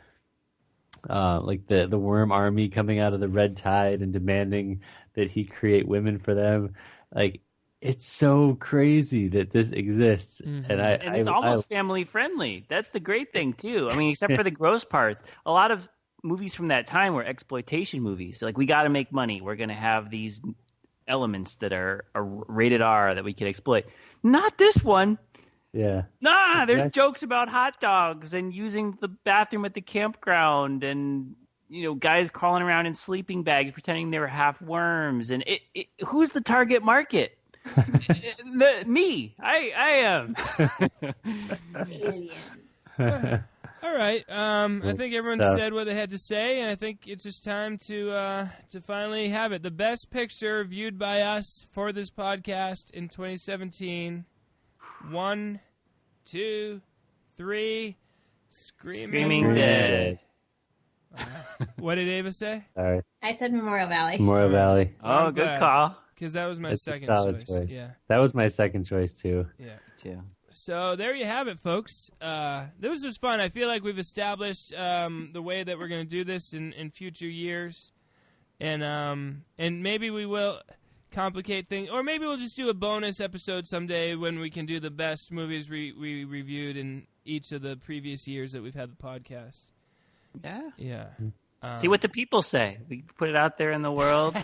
like the worm army coming out of the red tide and demanding that he create women for them, like it's so crazy that this exists. And it's almost family friendly. That's the great thing too. I mean, except for the gross parts, a lot of movies from that time were exploitation movies. Like, we got to make money, we're going to have these elements that are rated R that we can exploit. Not this one. Yeah. Nah, there's jokes about hot dogs and using the bathroom at the campground and, guys crawling around in sleeping bags pretending they were half worms. And who's the target market? Me. I am. All right. I think everyone said what they had to say, and I think it's just time to finally have it. The best picture viewed by us for this podcast in 2017. 1, 2, 3. Screaming Dead. What did Ava say? Sorry. I said Memorial Valley. Memorial Valley. Oh, good call. Because that was my second choice. Yeah. That was my second choice too. Yeah. Too. So there you have it, folks. This was just fun. I feel like we've established the way that we're going to do this in future years, and maybe we will complicate things, or maybe we'll just do a bonus episode someday when we can do the best movies we reviewed in each of the previous years that we've had the podcast. Yeah. Yeah. See what the people say. We put it out there in the world.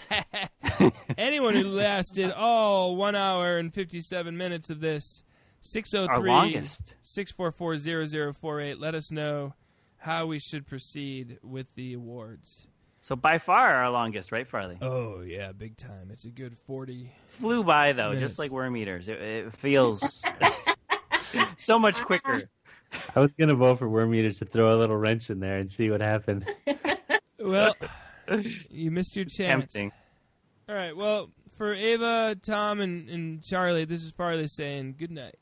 Anyone who lasted all 1 hour and 57 minutes of this. 603-644-0048. Let us know how we should proceed with the awards. So by far our longest, right, Farley? Oh, yeah, big time. It's a good 40 Flew by, though, minutes. Just like Worm Eaters. It feels so much quicker. I was going to vote for Worm Eaters to throw a little wrench in there and see what happened. Well, you missed your chance. Tempting. All right, well, for Ava, Tom, and Charlie, this is Farley saying good night.